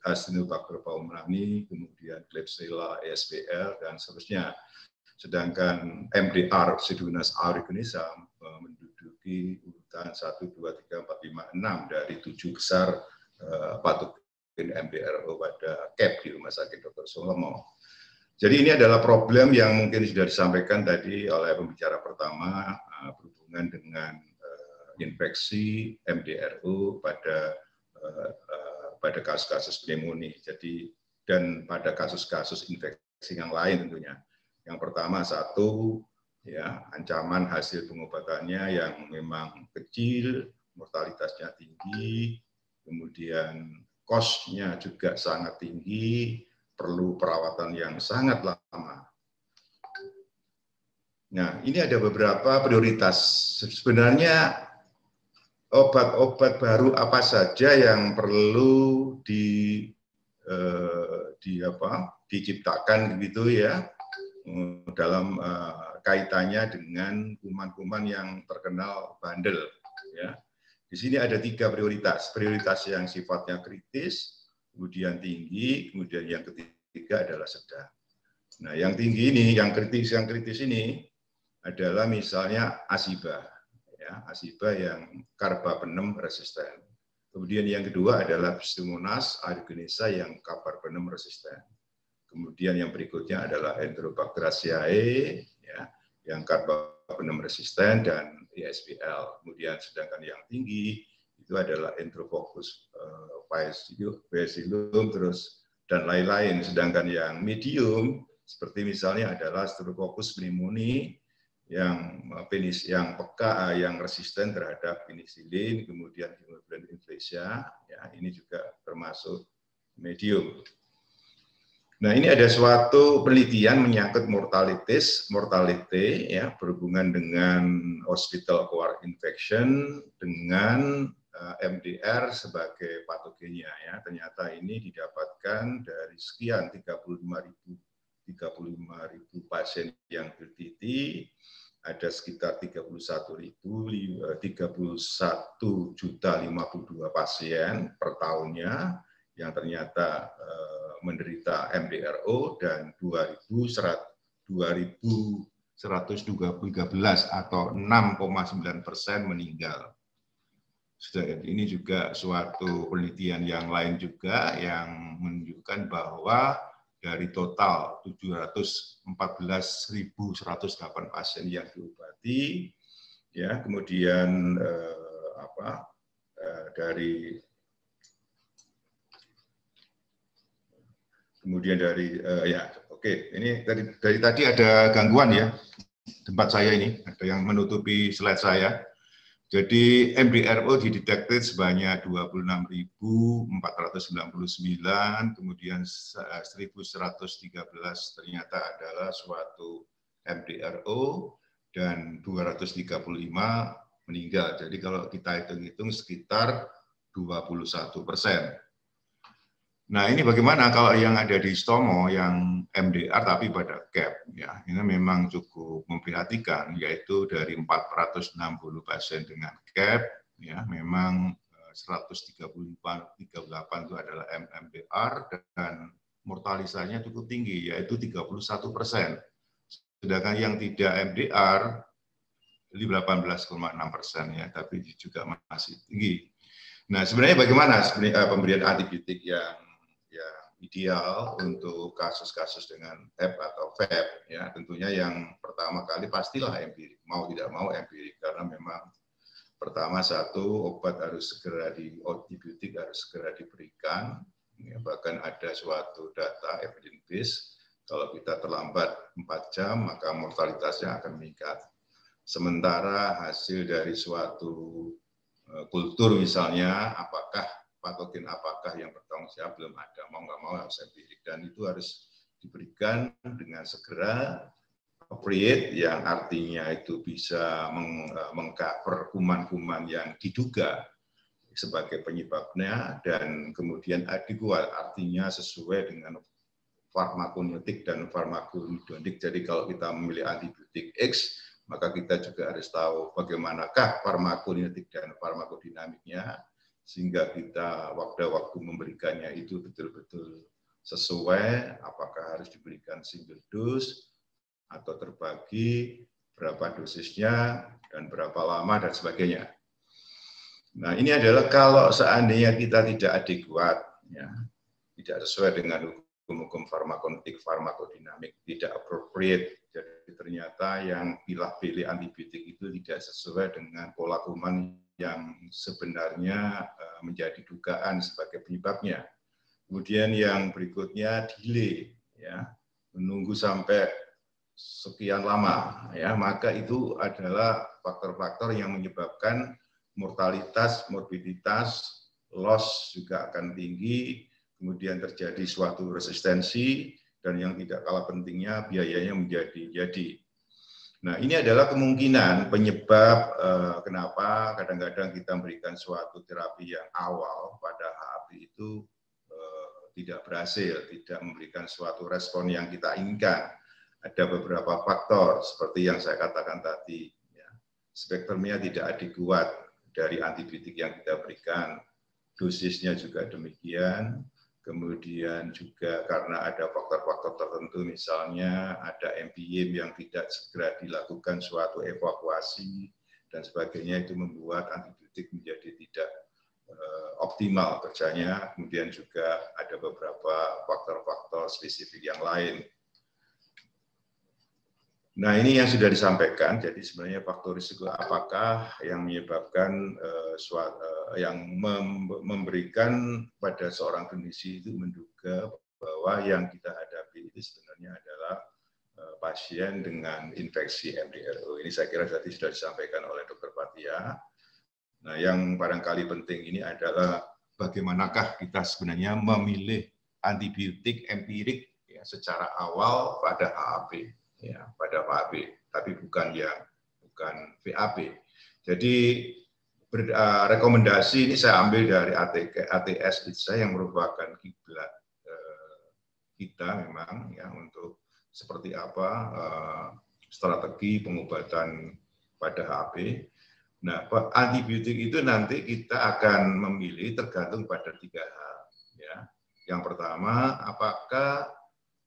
Acinetobacter baumannii, kemudian Klebsiella ESBL, dan seterusnya. Sedangkan MDR Pseudomonas aeruginosa menduduki urutan 1, 2, 3, 4, 5, 6 dari 7 besar patogen MDRO pada CAP di Rumah Sakit Dr. Sutomo. Jadi ini adalah problem yang mungkin sudah disampaikan tadi oleh pembicara pertama berhubungan dengan infeksi MDRO pada kasus-kasus pneumonia. Jadi dan pada kasus-kasus infeksi yang lain tentunya. Yang pertama satu, ya, ancaman hasil pengobatannya yang memang kecil, mortalitasnya tinggi, kemudian cost-nya juga sangat tinggi, perlu perawatan yang sangat lama. Nah, ini ada beberapa prioritas. Sebenarnya obat-obat baru apa saja yang perlu diciptakan gitu ya, dalam kaitannya dengan kuman-kuman yang terkenal bandel. Ya. Di sini ada 3 prioritas. Prioritas yang sifatnya kritis, kemudian tinggi, kemudian yang ketiga adalah sedang. Nah, yang tinggi ini, yang kritis ini adalah misalnya Asiba, ya, Asiba yang carbapenem resisten. Kemudian yang kedua adalah Pseudomonas aeruginosa yang carbapenem resisten. Kemudian yang berikutnya adalah Enterobacteriaceae, ya, yang carbapenem resisten, dan ESBL. Kemudian sedangkan yang tinggi itu adalah Enterococcus faeculum, terus dan lain-lain. Sedangkan yang medium seperti misalnya adalah Streptococcus pneumoniae yang peka, yang resisten terhadap penisilin, kemudian hemoglobin influenza, ya, ini juga termasuk medium. Nah, ini ada suatu penelitian menyangkut mortality ya, berhubungan dengan hospital acquired infection dengan MDR sebagai patogennya ya. Ternyata ini didapatkan dari sekian 35.000 pasien yang tertiti, ada sekitar 31.052 pasien per tahunnya yang ternyata menderita MDRO dan 2.113 atau 6,9% meninggal. Ini juga suatu penelitian yang lain juga yang menunjukkan bahwa dari total 714.108 pasien yang diobati, ya kemudian ini dari tadi ada gangguan ya tempat saya ini, ada yang menutupi slide saya. Jadi MDRO dideteksi sebanyak 26.499, kemudian 1.113 ternyata adalah suatu MDRO dan 235 meninggal. Jadi kalau kita hitung-hitung sekitar 21%. Nah ini bagaimana kalau yang ada di Stomo yang MDR tapi pada CAP ya, ini memang cukup memprihatinkan, yaitu dari 460 pasien dengan CAP ya memang 138 itu adalah MDR dan mortalitasnya cukup tinggi yaitu 31%. Sedangkan yang tidak MDR 18,6% ya, tapi juga masih tinggi. Nah sebenarnya bagaimana pemberian antibiotik yang ideal untuk kasus-kasus dengan HEP atau VEP ya, tentunya yang pertama kali pastilah empirik, mau tidak mau empirik, karena memang pertama obat harus segera antibiotik harus segera diberikan ya, bahkan ada suatu data evidence base kalau kita terlambat 4 jam maka mortalitasnya akan meningkat. Sementara hasil dari suatu kultur misalnya patogen apakah yang bertanggung jawab belum ada, mau nggak mau harus empirik, dan itu harus diberikan dengan segera, appropriate, yang artinya itu bisa mengcover kuman-kuman yang diduga sebagai penyebabnya, dan kemudian adequate, artinya sesuai dengan farmakokinetik dan farmakodinamik. Jadi kalau kita memilih antibiotik X, maka kita juga harus tahu bagaimanakah farmakokinetik dan farmakodinamiknya, sehingga kita waktu memberikannya itu betul-betul sesuai, apakah harus diberikan single dose atau terbagi, berapa dosisnya, dan berapa lama, dan sebagainya. Nah ini adalah kalau seandainya kita tidak adekuat, ya, tidak sesuai dengan hukum-hukum farmakokinetik, farmakodinamik, tidak appropriate, jadi ternyata yang pilih antibiotik itu tidak sesuai dengan pola kuman yang sebenarnya menjadi dugaan sebagai penyebabnya. Kemudian yang berikutnya delay, ya, menunggu sampai sekian lama, ya, maka itu adalah faktor-faktor yang menyebabkan mortalitas, morbiditas, loss juga akan tinggi, kemudian terjadi suatu resistensi, dan yang tidak kalah pentingnya biayanya menjadi. Nah, ini adalah kemungkinan penyebab kenapa kadang-kadang kita memberikan suatu terapi yang awal pada HAP itu tidak berhasil, tidak memberikan suatu respon yang kita inginkan. Ada beberapa faktor seperti yang saya katakan tadi, ya. Spektrumnya tidak adekuat dari antibiotik yang kita berikan, dosisnya juga demikian. Kemudian juga karena ada faktor-faktor tertentu, misalnya ada MPIM yang tidak segera dilakukan suatu evakuasi dan sebagainya, itu membuat antibiotik menjadi tidak optimal kerjanya. Kemudian juga ada beberapa faktor-faktor spesifik yang lain. Nah ini yang sudah disampaikan, jadi sebenarnya faktor risiko apakah yang menyebabkan yang memberikan pada seorang klinisi itu menduga bahwa yang kita hadapi itu sebenarnya adalah pasien dengan infeksi MDRO. Ini saya kira tadi sudah disampaikan oleh Dr. Fathia. Nah yang barangkali penting ini adalah bagaimanakah kita sebenarnya memilih antibiotik empirik ya, secara awal pada HAP. Ya, pada VAP, tapi bukan VAP. Jadi rekomendasi ini saya ambil dari ATS ITSA yang merupakan kiblat kita memang ya untuk seperti apa strategi pengobatan pada HP. Nah, antibiotik itu nanti kita akan memilih tergantung pada 3 hal. Ya. Yang pertama, apakah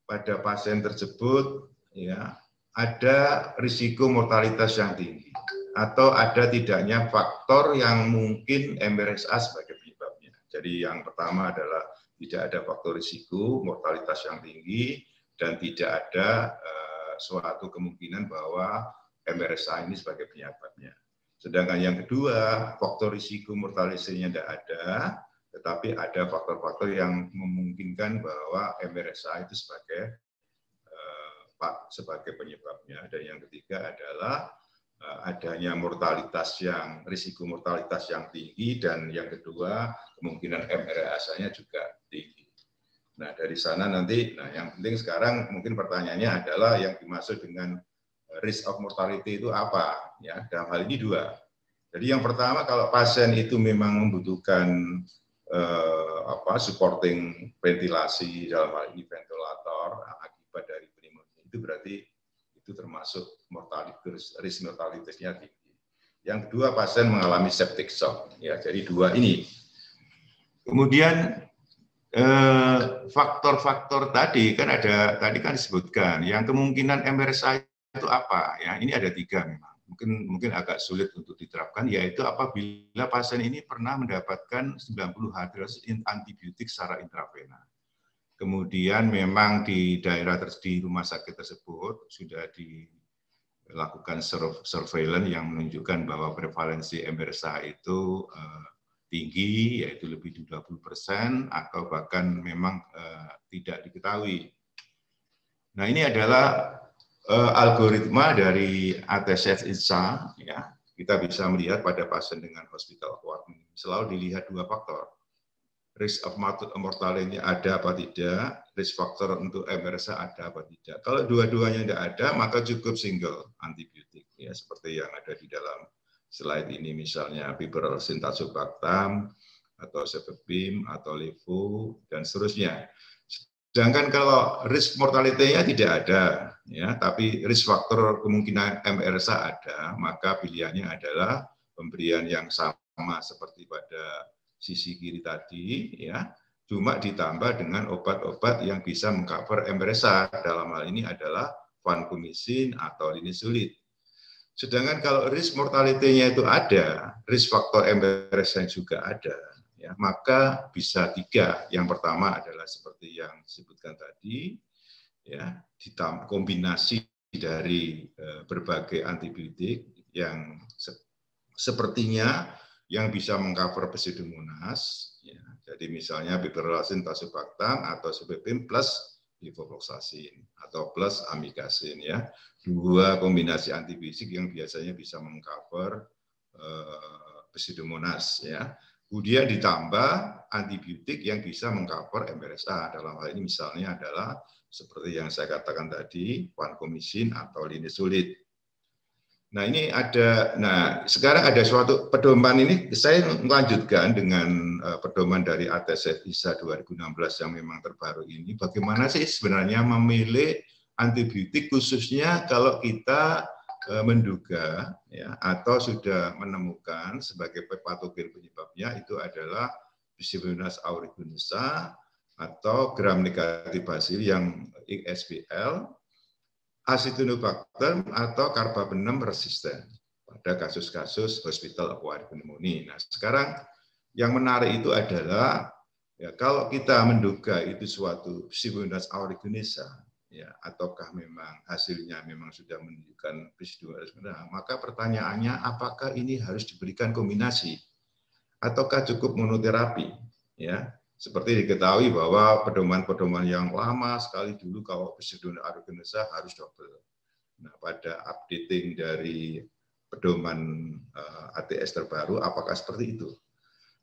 pada pasien tersebut ya ada risiko mortalitas yang tinggi atau ada tidaknya faktor yang mungkin MRSA sebagai penyebabnya. Jadi yang pertama adalah tidak ada faktor risiko mortalitas yang tinggi dan tidak ada suatu kemungkinan bahwa MRSA ini sebagai penyebabnya. Sedangkan yang kedua, faktor risiko mortalitasnya tidak ada, tetapi ada faktor-faktor yang memungkinkan bahwa MRSA itu sebagai penyebabnya. Dan yang ketiga adalah adanya risiko mortalitas yang tinggi, dan yang kedua kemungkinan MRSA-nya juga tinggi. Nah dari sana nanti, yang penting sekarang mungkin pertanyaannya adalah yang dimaksud dengan risk of mortality itu apa? Ya, dalam hal ini 2. Jadi yang pertama, kalau pasien itu memang membutuhkan supporting ventilasi, dalam hal ini ventilator akibat dari pneumonia, itu berarti itu termasuk risk mortalitasnya tinggi. Yang kedua, pasien mengalami septic shock. Ya, jadi 2 ini. Kemudian faktor-faktor tadi kan disebutkan yang kemungkinan MRSA itu apa? Ya, ini ada 3 memang. Mungkin agak sulit untuk diterapkan, yaitu apabila pasien ini pernah mendapatkan 90 hari antibiotik secara intravena. Kemudian memang di rumah sakit tersebut sudah dilakukan surveillance yang menunjukkan bahwa prevalensi MRSA itu tinggi, yaitu lebih dari 20%, atau bahkan memang tidak diketahui. Nah, ini adalah algoritma dari ATS ITSA. Ya. Kita bisa melihat pada pasien dengan hospital acquired pneumonia selalu dilihat 2 faktor. Risk of mortality ada apa tidak, risk factor untuk MRSA ada apa tidak. Kalau dua-duanya tidak ada, maka cukup single antibiotik, ya seperti yang ada di dalam slide ini, misalnya piperacillin tazobactam atau cefepime atau levo dan seterusnya. Sedangkan kalau risk mortality-nya tidak ada, ya, tapi risk factor kemungkinan MRSA ada, maka pilihannya adalah pemberian yang sama seperti pada sisi kiri tadi, ya, cuma ditambah dengan obat-obat yang bisa mengcover MRSA. Dalam hal ini adalah vancomycin atau linezolid. Sedangkan kalau risk mortality-nya itu ada, risk faktor MRSA juga ada, ya, maka bisa 3. Yang pertama adalah seperti yang disebutkan tadi, ya, ditambah kombinasi dari berbagai antibiotik yang sepertinya yang bisa mengcover Pseudomonas, ya. Jadi misalnya piperacillin tazobactam atau cefepime plus levofloxacin atau plus amikacin, ya. 2 kombinasi antibiotik yang biasanya bisa mengcover Pseudomonas, ya. Kemudian ditambah antibiotik yang bisa mengcover MRSA. Dalam hal ini misalnya adalah seperti yang saya katakan tadi, vancomycin atau linezolid. Nah, ini sekarang ada suatu pedoman ini, saya melanjutkan dengan pedoman dari ATS ITSA 2016 yang memang terbaru ini. Bagaimana sih sebenarnya memilih antibiotik, khususnya kalau kita menduga, ya, atau sudah menemukan sebagai patogen penyebabnya itu adalah Pseudomonas aeruginosa atau gram negatif bacilli yang XBL, Acinetobacter atau carbapenem resisten pada kasus-kasus hospital acquired pneumonia. Nah, sekarang yang menarik itu adalah, ya, kalau kita menduga itu suatu Pseudomonas aeruginosa, ya, ataukah memang hasilnya memang sudah menunjukkan Pseudomonas, maka pertanyaannya apakah ini harus diberikan kombinasi ataukah cukup monoterapi, ya. Seperti diketahui bahwa pedoman-pedoman yang lama sekali dulu kalau Pseudomonas aeruginosa harus double. Nah, pada updating dari pedoman ATS terbaru, apakah seperti itu?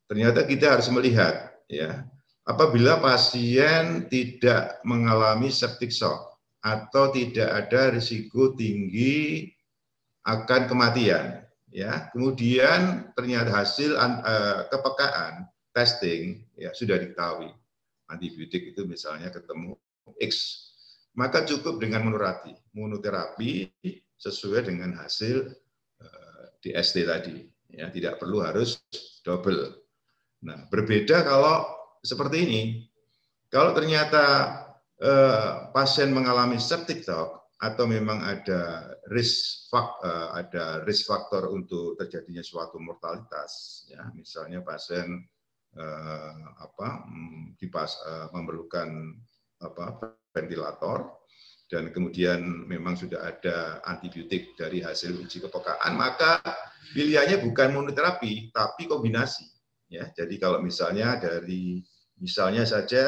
Ternyata kita harus melihat, ya, apabila pasien tidak mengalami septic shock atau tidak ada risiko tinggi akan kematian, ya. Kemudian ternyata hasil kepekaan testing ya sudah diketahui antibiotik itu misalnya ketemu X, maka cukup dengan monoterapi sesuai dengan hasil DST tadi, ya, tidak perlu harus double. Nah, berbeda kalau seperti ini. Kalau ternyata pasien mengalami septic shock atau memang ada risk faktor untuk terjadinya suatu mortalitas, ya, misalnya pasien memerlukan ventilator dan kemudian memang sudah ada antibiotik dari hasil uji kepekaan, maka pilihannya bukan monoterapi tapi kombinasi, ya. Jadi kalau misalnya saja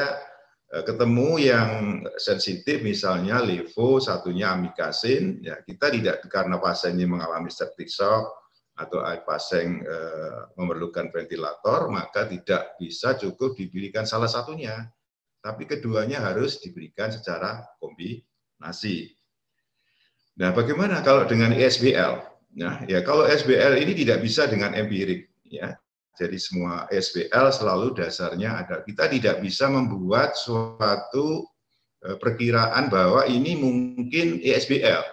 ketemu yang sensitif, misalnya levo, satunya amikasin, ya kita tidak, karena pasien ini mengalami septic shock atau pasien memerlukan ventilator, maka tidak bisa cukup diberikan salah satunya, tapi keduanya harus diberikan secara kombinasi. Nah, bagaimana kalau dengan ESBL? Nah, ya kalau ESBL ini tidak bisa dengan empirik, ya. Jadi semua ESBL selalu dasarnya ada. Kita tidak bisa membuat suatu perkiraan bahwa ini mungkin ESBL,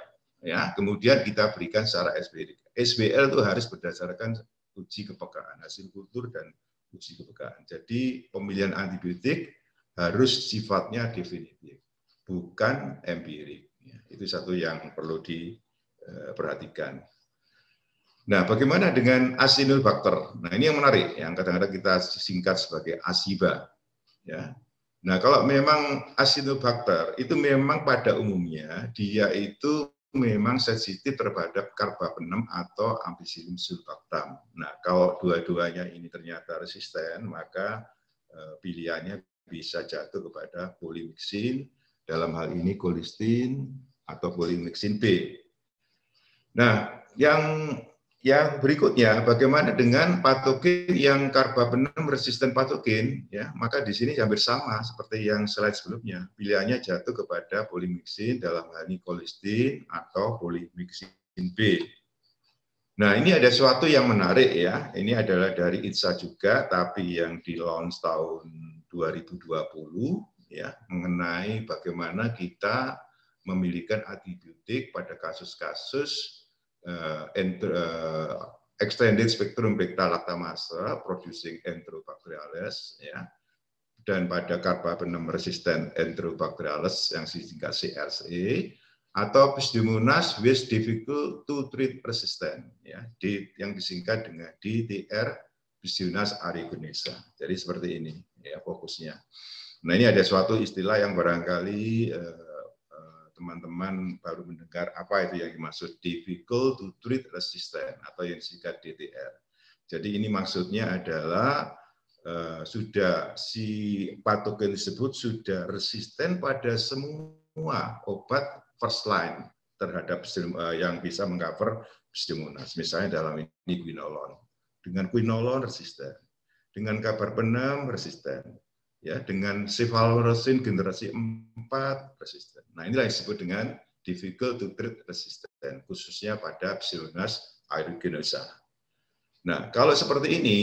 ya. Kemudian kita berikan secara empirik. ESBL itu harus berdasarkan uji kepekaan, hasil kultur dan uji kepekaan. Jadi pemilihan antibiotik harus sifatnya definitif, bukan empirik. Ya, itu satu yang perlu diperhatikan. Nah, bagaimana dengan Acinetobacter? Nah, ini yang menarik, yang kadang-kadang kita singkat sebagai ASIBA. Ya. Nah, kalau memang Acinetobacter itu memang pada umumnya dia itu memang sensitif terhadap carbapenem atau ampicillin sulbactam. Nah, kalau dua-duanya ini ternyata resisten, maka pilihannya bisa jatuh kepada polymyxin, dalam hal ini colistin atau polymyxin B. Nah, yang berikutnya, bagaimana dengan patogen yang carbapenem resisten patogen? Ya, maka di sini hampir sama seperti yang slide sebelumnya. Pilihannya jatuh kepada polymyxin, dalam hal ini colistin atau polymyxin B. Nah, ini ada sesuatu yang menarik, ya. Ini adalah dari ITSA juga, tapi yang di launch tahun 2020, ya, mengenai bagaimana kita memilihkan antibiotik pada kasus-kasus extended spectrum beta lactamase producing Enterobacteriales, ya, dan pada carbapenem resistant Enterobacteriales yang disingkat CRC, atau Pseudomonas with difficult to treat resistant, ya, yang disingkat dengan DTR Pseudomonas aeruginosa. Jadi seperti ini, ya, fokusnya. Nah, ini ada suatu istilah yang barangkali teman-teman baru mendengar, apa itu yang dimaksud difficult to treat resistant atau yang disingkat DTR. Jadi ini maksudnya adalah sudah si patogen tersebut sudah resisten pada semua obat first line terhadap yang bisa mengcover Pseudomonas. Misalnya dalam ini quinolone. Dengan quinolone resisten, dengan carbapenem resisten, ya, dengan cefalorosin generasi 4 resisten. Nah, inilah yang disebut dengan difficult to treat resistant, khususnya pada Pseudomonas aeruginosa. Nah, kalau seperti ini,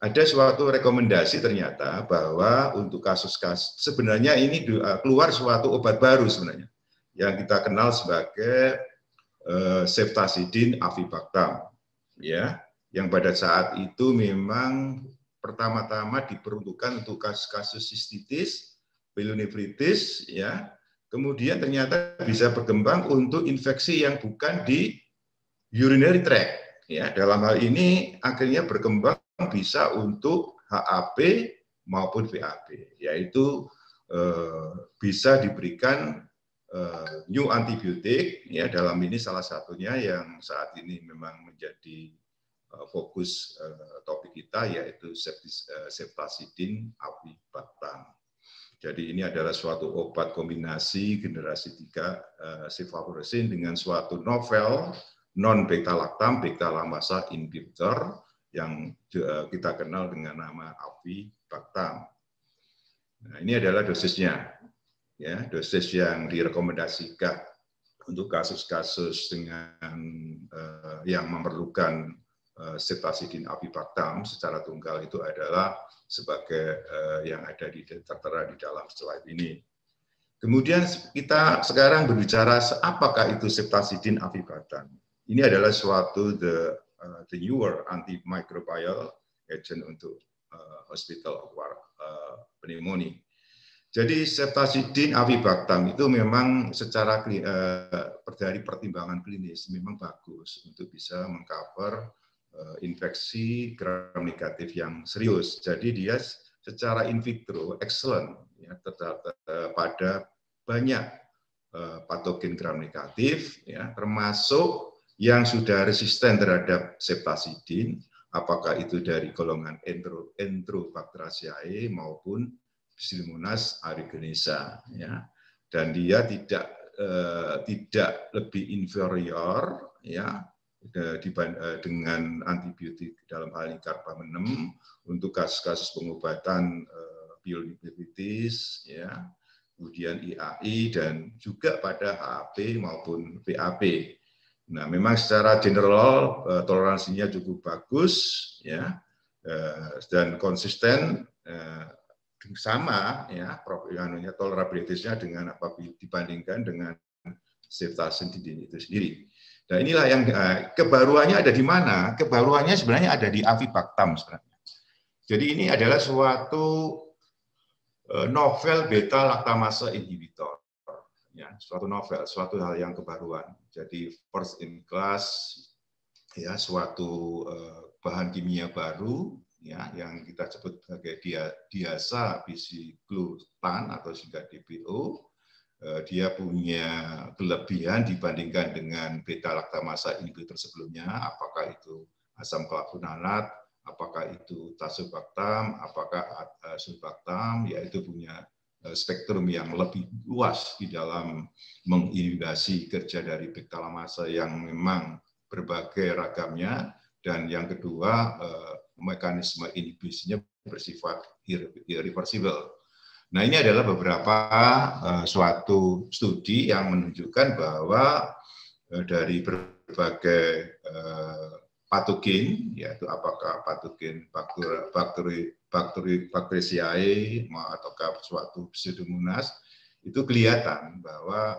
ada suatu rekomendasi ternyata bahwa untuk kasus-kasus, sebenarnya ini keluar suatu obat baru sebenarnya, yang kita kenal sebagai ceftazidime avibactam, ya, yang pada saat itu memang pertama-tama diperuntukkan untuk kasus-kasus sistitis, pyelonefritis, ya. Kemudian ternyata bisa berkembang untuk infeksi yang bukan di urinary tract, ya. Dalam hal ini akhirnya berkembang bisa untuk HAP maupun VAP, yaitu bisa diberikan new antibiotik, ya. Dalam ini salah satunya yang saat ini memang menjadi fokus topik kita, yaitu ceftazidime avibactam. Jadi ini adalah suatu obat kombinasi generasi 3 cefalorosin dengan suatu novel non beta lactam beta lactamase inhibitor yang kita kenal dengan nama avibactam. Nah, ini adalah dosisnya, ya, dosis yang direkomendasikan untuk kasus-kasus dengan yang memerlukan ceftazidin avibactam secara tunggal itu adalah sebagai yang ada tertera di dalam slide ini. Kemudian kita sekarang berbicara apakah itu ceftazidin avibactam. Ini adalah suatu the newer antimicrobial agent untuk hospital-acquired pneumonia. Jadi ceftazidin avibactam itu memang secara dari pertimbangan klinis memang bagus untuk bisa mengcover infeksi gram negatif yang serius. Jadi dia secara in vitro excellent ya, pada banyak patogen gram negatif, ya, termasuk yang sudah resisten terhadap ceftazidin, apakah itu dari golongan Enterobacteriaceae maupun Pseudomonas aeruginosa, ya, dan dia tidak lebih inferior, ya, dengan antibiotik dalam hal ini carbamazepine untuk kasus-kasus pengobatan pielonefritis, ya, kemudian IAI dan juga pada HAP maupun PAP. Nah, memang secara general toleransinya cukup bagus, ya, dan konsisten. Sama ya tolerabilitasnya dengan apabila dibandingkan dengan ceftazidin itu sendiri. Nah, inilah yang kebaruannya ada di mana? Kebaruannya sebenarnya ada di avibactam sebenarnya. Jadi ini adalah suatu novel beta lactamase inhibitor, ya, suatu novel, suatu hal yang kebaruan. Jadi first in class, ya, suatu bahan kimia baru, ya, yang kita sebut sebagai diasa bisiglutan atau singkat DBO. Dia punya kelebihan dibandingkan dengan beta lactamase inhibitor sebelumnya, apakah itu asam clavulanat, apakah itu tazobactam, apakah sulbactam, yaitu punya spektrum yang lebih luas di dalam menginhibisi kerja dari beta lactamase yang memang berbagai ragamnya, dan yang kedua mekanisme inhibisinya bersifat irreversible. Nah, ini adalah beberapa suatu studi yang menunjukkan bahwa dari berbagai patogen, yaitu apakah patogen Bacteriaceae ataukah suatu Pseudomonas, itu kelihatan bahwa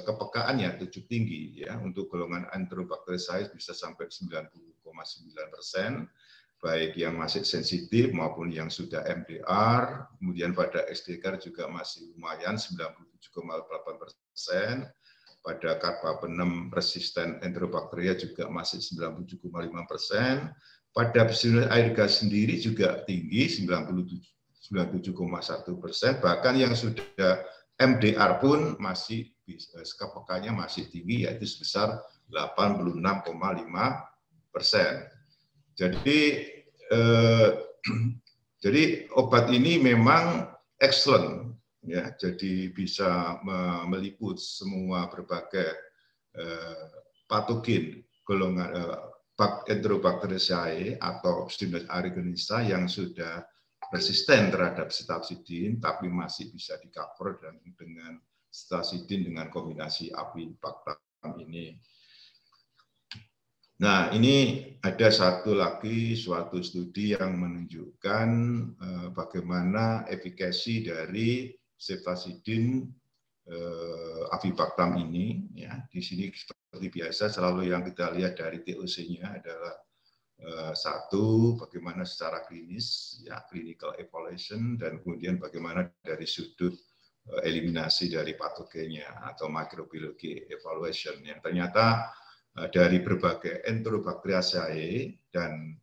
kepekaannya cukup tinggi, ya, untuk golongan Enterobacteriaceae bisa sampai 90,9%, baik yang masih sensitif maupun yang sudah MDR. Kemudian pada SDKR juga masih lumayan 97,8%. Pada carbamazepine resisten Enterobacteria juga masih 97,5%. Pada Pseudomonas aeruginosa sendiri juga tinggi 97,1%. Bahkan yang sudah MDR pun masih kepekaannya masih tinggi, yaitu sebesar 86,5%. Jadi obat ini memang excellent, ya, jadi bisa meliput semua berbagai patogen golongan Enterobacteriaceae atau Pseudomonas aeruginosa yang sudah resisten terhadap ceftazidin, tapi masih bisa di-cover dengan ceftazidin dengan kombinasi avibactam ini. Nah, ini ada suatu studi yang menunjukkan bagaimana efikasi dari ceftazidin avibactam ini. Ya, di sini seperti biasa selalu yang kita lihat dari TOC-nya adalah satu, bagaimana secara klinis, ya, clinical evaluation, dan kemudian bagaimana dari sudut eliminasi dari patogennya atau microbiology evaluation. Yang ternyata dari berbagai Enterobacteriaceae dan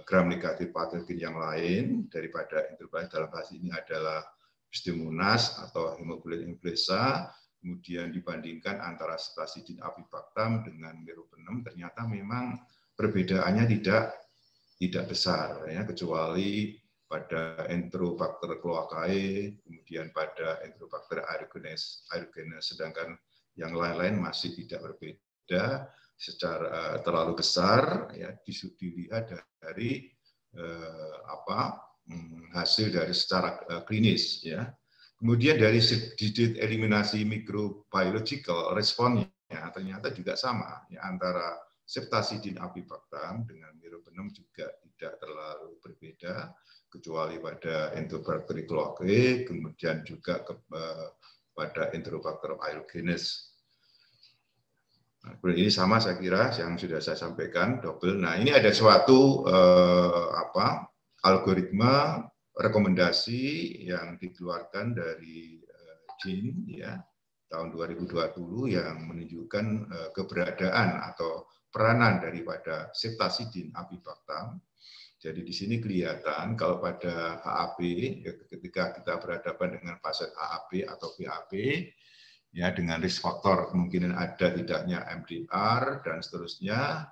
gram negatif patogen yang lain daripada Enterobacteriaceae, dalam hal ini adalah Pseudomonas atau Haemophilus influenza, kemudian dibandingkan antara ceftazidin avibactam dengan meropenem, ternyata memang perbedaannya tidak besar, ya, kecuali pada Enterobacter cloacae, kemudian pada Enterobacter aeruginosa, sedangkan yang lain-lain masih tidak berbeda secara terlalu besar, ya, dilihat dari hasil dari secara klinis, ya. Kemudian dari segi eliminasi microbiological responnya ternyata juga sama ya, antara ceftazidin avibactam dengan meropenem juga tidak terlalu berbeda, kecuali pada Enterobacter cloacae, kemudian juga pada Enterobacter aerogenes. Nah, ini sama saya kira yang sudah saya sampaikan, double. Nah, ini ada suatu algoritma rekomendasi yang dikeluarkan dari JIN ya tahun 2020 yang menunjukkan keberadaan atau peranan daripada ceftazidin avibactam. Jadi di sini kelihatan kalau pada HAP ya, ketika kita berhadapan dengan pasien HAP atau VAP ya dengan risk faktor kemungkinan ada tidaknya MDR dan seterusnya,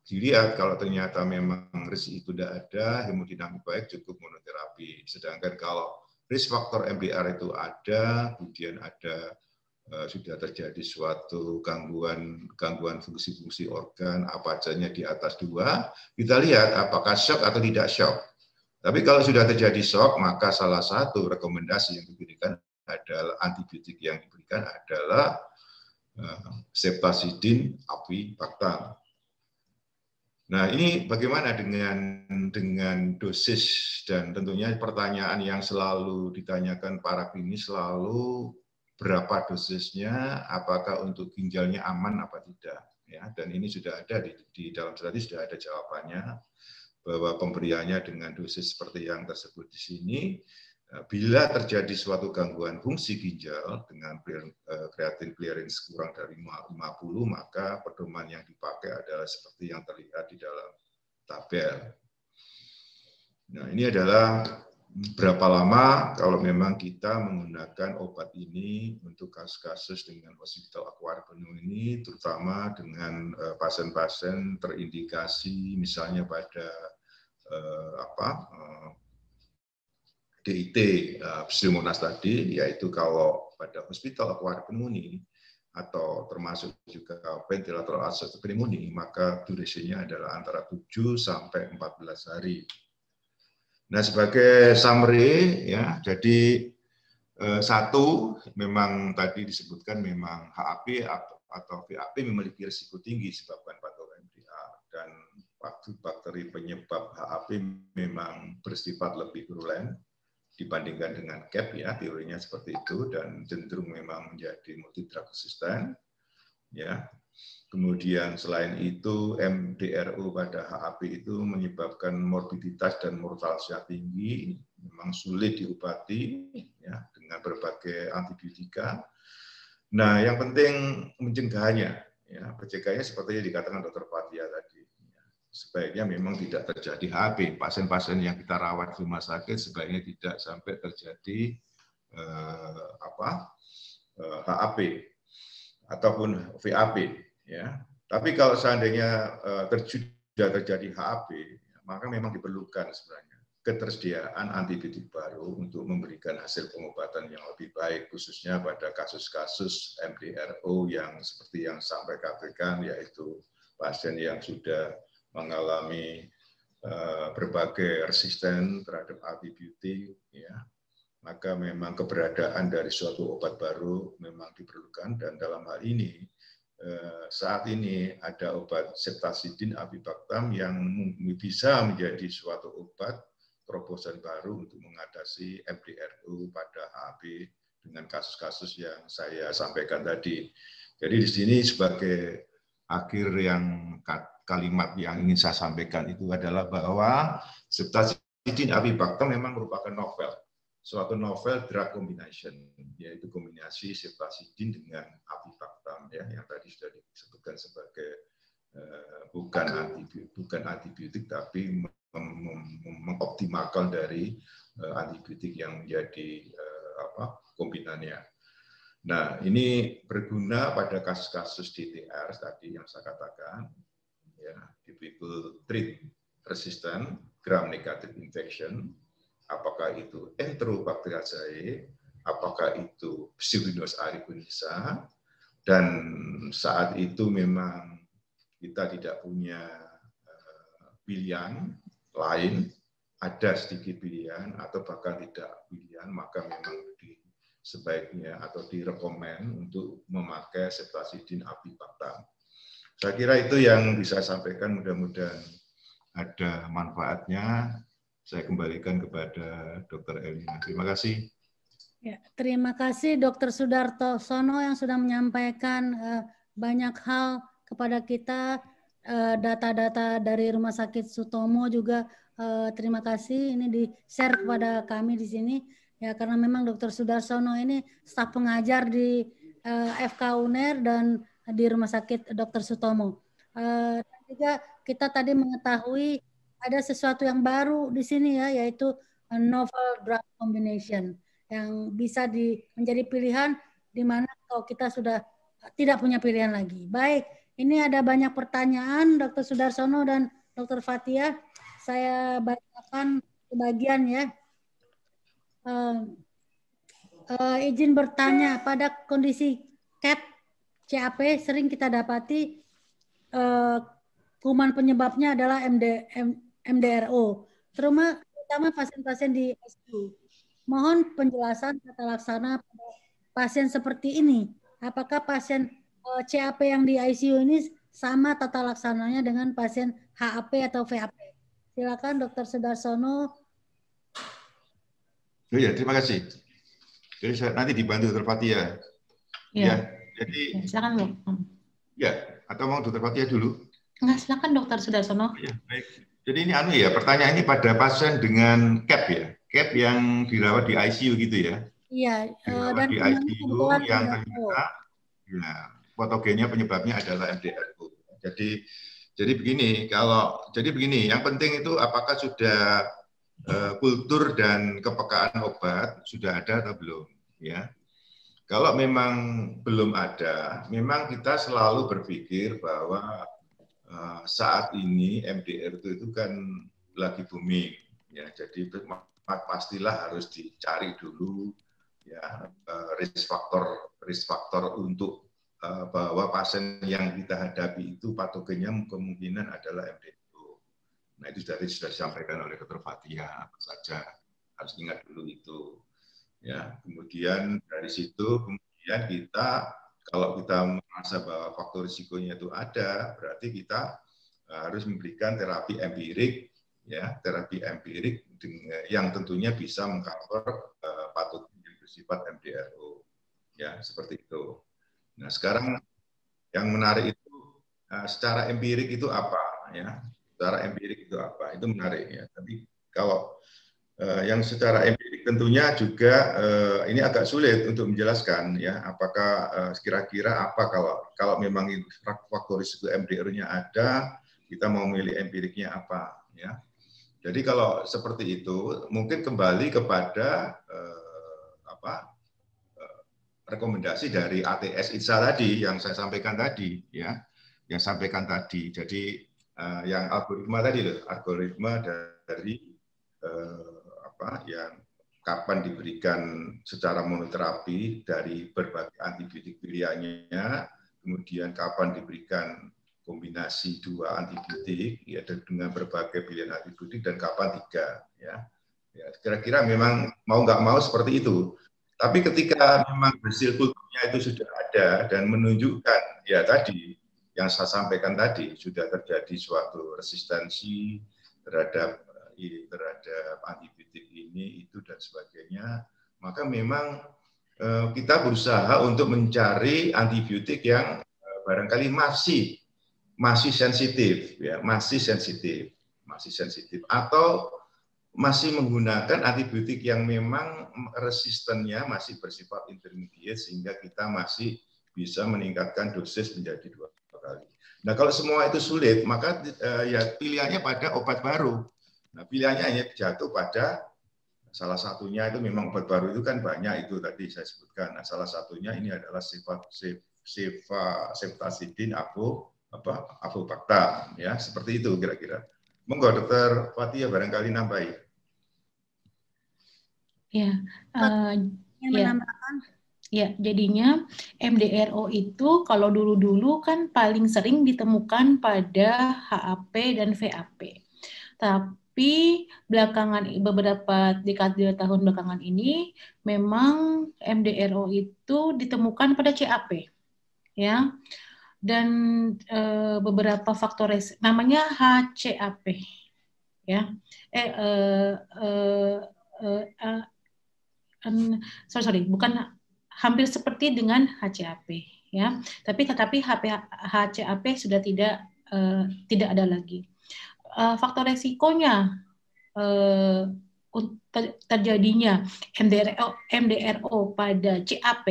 dilihat kalau ternyata memang risk itu tidak ada, hemodinamik baik, cukup monoterapi. Sedangkan kalau risk faktor MDR itu ada, kemudian ada sudah terjadi suatu gangguan fungsi-fungsi organ apa saja di atas 2, kita lihat apakah shock atau tidak shock. Tapi kalau sudah terjadi shock, maka salah satu rekomendasi yang diberikan adalah antibiotik yang diberikan adalah ceftazidin avibactam. Nah, ini bagaimana dengan dosis, dan tentunya pertanyaan yang selalu ditanyakan para klinis selalu berapa dosisnya, apakah untuk ginjalnya aman apa tidak ya, dan ini sudah ada di dalam studi sudah ada jawabannya bahwa pemberiannya dengan dosis seperti yang tersebut di sini. Bila terjadi suatu gangguan fungsi ginjal dengan creatinine clearance kurang dari 50, maka pedoman yang dipakai adalah seperti yang terlihat di dalam tabel. Nah, ini adalah berapa lama kalau memang kita menggunakan obat ini untuk kasus-kasus dengan hospital acquired pneumonia, terutama dengan pasien-pasien terindikasi misalnya pada DIT pseudomonas tadi, yaitu kalau pada hospital acquired pneumonia atau termasuk juga ventilator assisted pneumonia, maka durasinya adalah antara 7 sampai 14 hari. Nah, sebagai summary ya, jadi satu memang tadi disebutkan memang HAP atau VAP memiliki risiko tinggi disebabkan faktor MDR, dan bakteri penyebab HAP memang bersifat lebih virulen dibandingkan dengan CAP ya, teorinya seperti itu, dan cenderung memang menjadi multidrug resistant ya. Kemudian selain itu MDRO pada HAP itu menyebabkan morbiditas dan mortalitasnya tinggi, memang sulit diobati ya dengan berbagai antibiotika. Nah, yang penting mencegahnya ya, pencegahannya seperti yang dikatakan Dr. Fathia tadi. Sebaiknya memang tidak terjadi HAP. Pasien-pasien yang kita rawat di rumah sakit sebaiknya tidak sampai terjadi HAP ataupun VAP ya. Tapi kalau seandainya sudah terjadi HAP, maka memang diperlukan sebenarnya ketersediaan antibiotik baru untuk memberikan hasil pengobatan yang lebih baik, khususnya pada kasus-kasus MDRO yang seperti yang sampai katakan, yaitu pasien yang sudah mengalami berbagai resisten terhadap antibiotik, ya, maka memang keberadaan dari suatu obat baru memang diperlukan. Dan dalam hal ini saat ini ada obat ceftazidin avibactam yang bisa menjadi suatu obat terobosan baru untuk mengatasi MDRO pada HAP dengan kasus-kasus yang saya sampaikan tadi. Jadi di sini sebagai akhir yang kalimat yang ingin saya sampaikan itu adalah bahwa ceftazidin avibactam memang merupakan novel, suatu novel drug combination, yaitu kombinasi ceftazidin dengan avibactam ya, yang tadi sudah disebutkan sebagai bukan antibiotik tapi mengoptimalkan dari antibiotik yang menjadi kombinannya. Nah, ini berguna pada kasus-kasus DTR tadi yang saya katakan, ya, difficult treat resistant gram negative infection, apakah itu Enterobacteriaceae, apakah itu Pseudomonas aeruginosa, dan saat itu memang kita tidak punya pilihan lain, ada sedikit pilihan atau bahkan tidak pilihan, maka memang sebaiknya atau direkomend untuk memakai ceftazidime avibactam. Saya kira itu yang bisa saya sampaikan, mudah-mudahan ada manfaatnya. Saya kembalikan kepada Dr. Elina. Terima kasih. Ya, terima kasih Dr. Sudarsono yang sudah menyampaikan banyak hal kepada kita, data-data dari Rumah Sakit Sutomo juga. Terima kasih, ini di-share kepada kami di sini. Ya, karena memang Dr. Sudarsono ini staf pengajar di FK UNER dan di Rumah Sakit Dr. Sutomo. Dan juga kita tadi mengetahui ada sesuatu yang baru di sini ya, yaitu novel drug combination yang bisa menjadi pilihan di mana kalau kita sudah tidak punya pilihan lagi. Baik, ini ada banyak pertanyaan Dr. Sudarsono dan Dr. Fathia. Saya bacakan sebagian ya. Izin bertanya, pada kondisi CAP sering kita dapati kuman penyebabnya adalah MDRO, terutama pasien-pasien di ICU. Mohon penjelasan tata laksana pada pasien seperti ini. Apakah pasien CAP yang di ICU ini sama tata laksananya dengan pasien HAP atau VAP? Silakan Dr. Sudarsono. Oh ya, terima kasih. Jadi saya nanti dibantu Dr. Fathia. Ya, jadi silakan Dok. Ya, atau mau Dr. Fathia dulu? Enggak, silakan Dr. Sudarsono. Ya, baik. Jadi ini pertanyaan ini pada pasien dengan CAP ya. CAP yang dirawat di ICU gitu ya. Iya, dan di ICU yang ternyata ya, patogennya penyebabnya adalah MDRO. Jadi begini, yang penting itu apakah sudah kultur dan kepekaan obat sudah ada atau belum, ya. Kalau memang belum ada, memang kita selalu berpikir bahwa saat ini MDR itu kan lagi booming, ya. Jadi pastilah harus dicari dulu, ya, risk factor untuk bahwa pasien yang kita hadapi itu patogennya kemungkinan adalah MDRO. Nah, itu sudah disampaikan oleh Dr. Fathia, apa saja harus ingat dulu itu. Ya, kemudian dari situ kita kalau kita merasa bahwa faktor risikonya itu ada, berarti kita harus memberikan terapi empirik, ya, terapi empirik yang tentunya bisa mengcover patogen yang bersifat MDRO, ya, seperti itu. Nah, sekarang yang menarik itu secara empirik itu apa, ya? Secara empirik itu apa? Itu menarik, ya. Tapi kalau yang secara empirik tentunya juga ini agak sulit untuk menjelaskan, ya, apakah kira-kira apa kalau memang faktor risiko MDR-nya ada, kita mau milih empiriknya apa, ya. Jadi kalau seperti itu mungkin kembali kepada rekomendasi dari ATS ITSA tadi yang saya sampaikan tadi, ya, yang sampaikan tadi. Jadi yang algoritma tadi loh, algoritma dari yang kapan diberikan secara monoterapi dari berbagai antibiotik pilihannya, kemudian kapan diberikan kombinasi 2 antibiotik, ya, dengan berbagai pilihan antibiotik, dan kapan 3, ya. Kira-kira memang mau nggak mau seperti itu. Tapi ketika memang hasil kulturnya itu sudah ada dan menunjukkan, ya tadi yang saya sampaikan tadi, sudah terjadi suatu resistensi terhadap antibiotik ini, itu dan sebagainya, maka memang kita berusaha untuk mencari antibiotik yang barangkali masih sensitif, ya, masih sensitif, atau masih menggunakan antibiotik yang memang resistennya masih bersifat intermediate, sehingga kita masih bisa meningkatkan dosis menjadi 2 kali. Nah, kalau semua itu sulit, maka ya pilihannya pada obat baru. Nah, pilihannya hanya jatuh pada salah satunya, itu memang obat baru itu kan banyak, itu tadi saya sebutkan. Nah, salah satunya ini adalah ceftazidime avibactam, ya, seperti itu kira-kira. Monggo Dr. Fathia barangkali nambahi. Ya, ya, jadinya MDRO itu kalau dulu-dulu kan paling sering ditemukan pada HAP dan VAP. Tapi Tapi beberapa dekade tahun belakangan ini memang MDRO itu ditemukan pada CAP, ya, dan beberapa faktor namanya HCAP, ya, bukan hampir seperti dengan HCAP, ya, tapi HCAP sudah tidak ada lagi. Faktor resikonya terjadinya MDRO pada CAP